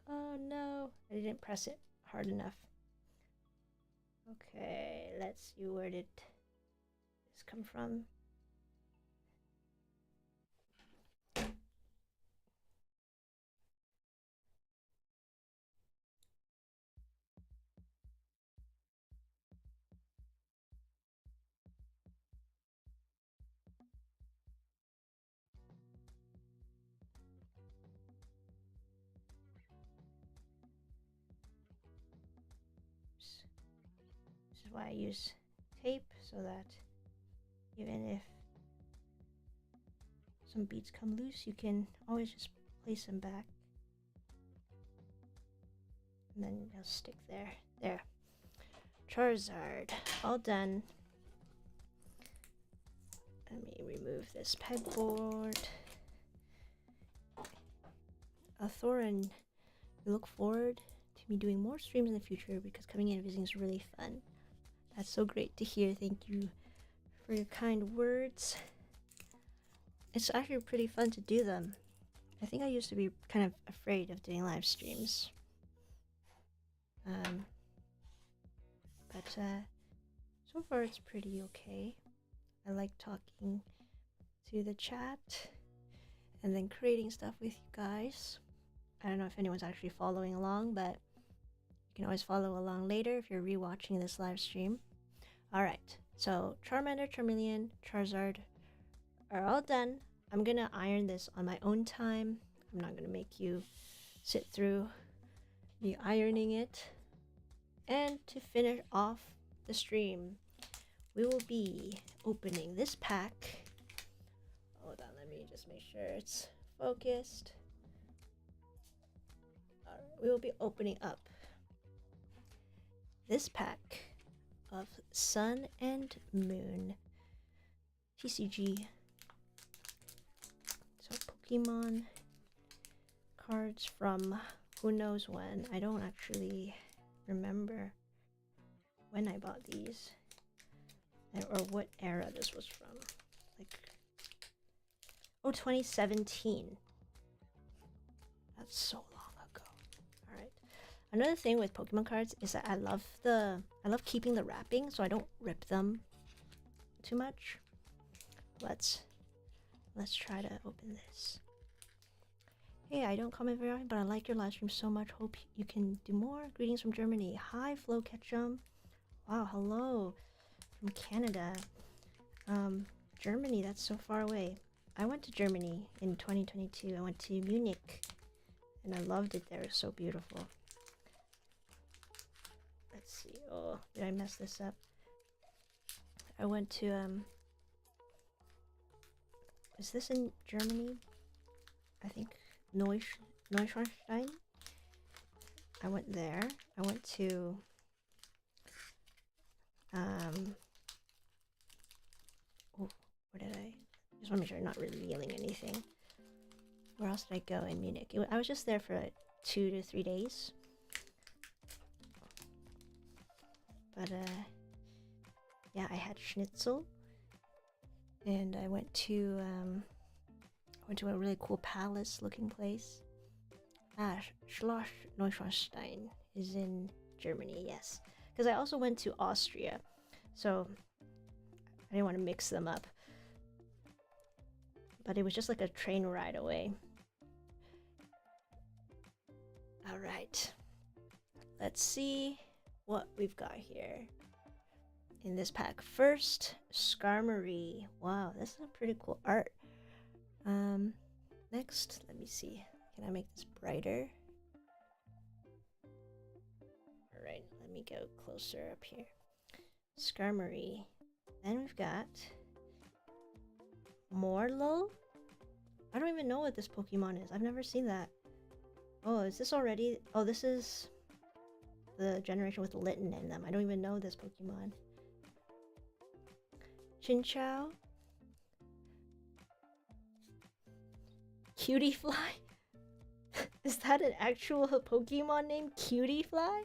Oh no, I didn't press it hard enough. Okay, let's see, where did this come from? why I use tape, so that even if some beads come loose, you can always just place them back. And then they'll stick there. There. Charizard. All done. Let me remove this pegboard. Thorin, we look forward to me doing more streams in the future because coming in and visiting is really fun. That's so great to hear. Thank you for your kind words. It's actually pretty fun to do them. I think I used to be kind of afraid of doing live streams. But so far it's pretty okay. I like talking to the chat and then creating stuff with you guys. I don't know if anyone's actually following along, but you can always follow along later if you're rewatching this live stream. Alright, so Charmander, Charmeleon, Charizard are all done. I'm gonna iron this on my own time. I'm not gonna make you sit through me ironing it. And to finish off the stream, we will be opening this pack. Hold on, let me just make sure it's focused. Alright, we will be opening up this pack of Sun and Moon TCG. So Pokemon cards from who knows when. I don't actually remember when I bought these or what era this was from. Like, oh, 2017. That's so long ago. Alright. Another thing with Pokemon cards is that I love keeping the wrapping so I don't rip them too much. Let's try to open this. Hey, I don't comment very often, but I like your live stream so much. Hope you can do more. Greetings from Germany. Hi, Flo Ketchum. Wow, hello from Canada. Germany, that's so far away. I went to Germany in 2022. I went to Munich, and I loved it there. It was so beautiful. Let's see. Oh, did I mess this up? I went to, is this in Germany? I think Neuschwanstein. I went there. I went to oh, where did I just want to make sure I'm not revealing anything. Where else did I go in Munich? I was just there for like 2 to 3 days. But yeah, I had schnitzel, and I went to a really cool palace looking place. Schloss Neuschwanstein is in Germany, yes. Because I also went to Austria, so I didn't want to mix them up. But it was just like a train ride away. Alright. Let's see what we've got here in this pack. First, Skarmory. Wow, this is a pretty cool art. Next, let me see. Can I make this brighter? Alright, let me go closer up here. Skarmory. Then we've got Morlo. I don't even know what this Pokemon is. I've never seen that. Oh, is this already? Oh, this is the generation with Litten in them. I don't even know this Pokemon. Chinchou. Cutie Fly? Is that an actual Pokemon named Cutie Fly?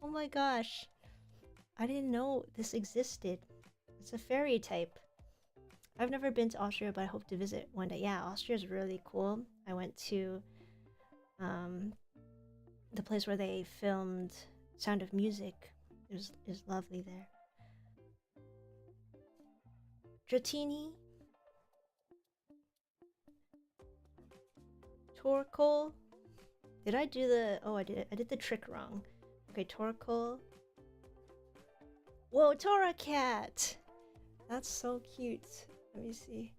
Oh my gosh. I didn't know this existed. It's a fairy type. I've never been to Austria, but I hope to visit one day. Yeah, Austria is really cool. I went to the place where they filmed Sound of Music. It was lovely there. Dratini. Torkoal. Did I do the... Oh, I did the trick wrong. Okay, Torkoal. Whoa, Torracat! That's so cute. Let me see.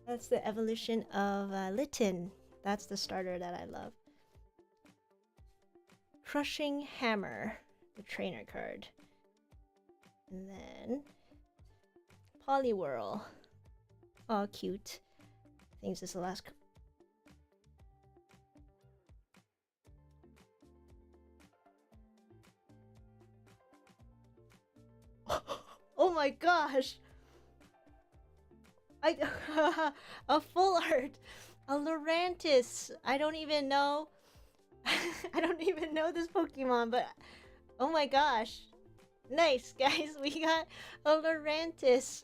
That's the evolution of Litten. That's the starter that I love. Crushing Hammer, the trainer card. And then Poliwhirl. Oh, cute. I think this is the last. Oh my gosh! A full art, a Lurantis. I don't even know. I don't even know this Pokemon, but oh my gosh, nice guys! We got a Lurantis,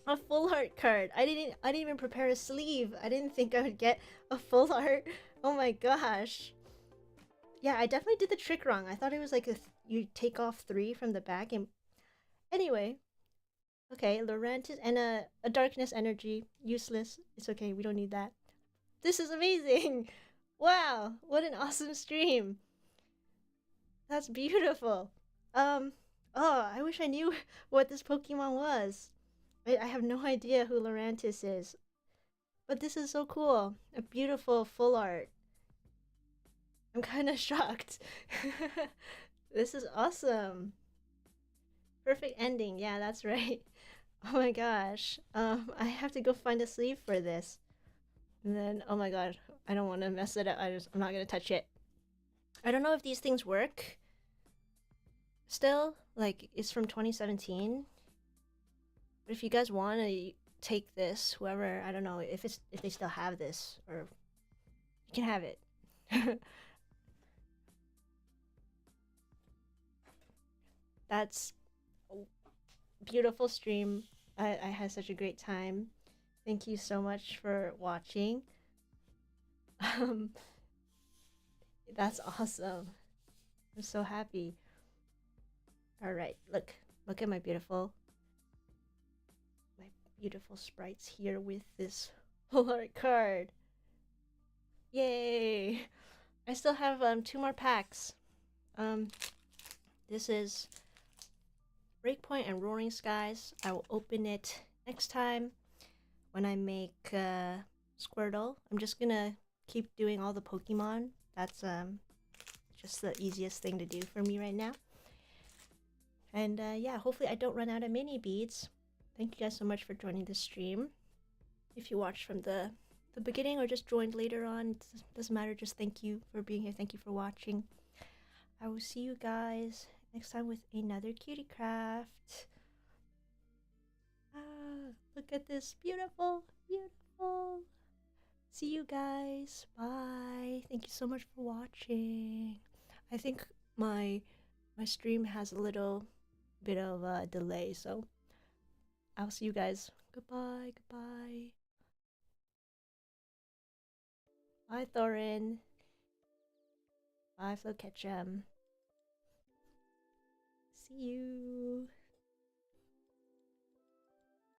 a full art card. I didn't even prepare a sleeve. I didn't think I would get a full art. Oh my gosh. Yeah, I definitely did the trick wrong. I thought it was like you take off 3 from the back and anyway. Okay, Lurantis and a Darkness Energy. Useless. It's okay, we don't need that. This is amazing! Wow, what an awesome stream. That's beautiful. Oh, I wish I knew what this Pokemon was. I have no idea who Lurantis is. But this is so cool. A beautiful full art. I'm kind of shocked. This is awesome. Perfect ending. Yeah, that's right. Oh my gosh. I have to go find a sleeve for this. And then, oh my god, I don't want to mess it up. I'm not gonna touch it. I don't know if these things work. Still, like, it's from 2017. But if you guys want to take this, whoever, I don't know if they still have this, or you can have it. That's a beautiful stream. I had such a great time. Thank you so much for watching. That's awesome. I'm so happy. All right, look at my beautiful sprites here with this full art card. Yay! I still have 2 more packs. This is Breakpoint and Roaring Skies. I will open it next time when I make Squirtle. I'm just gonna keep doing all the Pokemon. That's just the easiest thing to do for me right now. And yeah, hopefully I don't run out of mini beads. Thank you guys so much for joining the stream. If you watched from the beginning or just joined later on, it doesn't matter. Just thank you for being here. Thank you for watching. I will see you guys next time with another cutie craft. Look at this. Beautiful, beautiful. See you guys. Bye. Thank you so much for watching. I think my stream has a little bit of a delay, so I'll see you guys. Goodbye, goodbye. Bye, Thorin. Bye, Flo Ketchum. See you.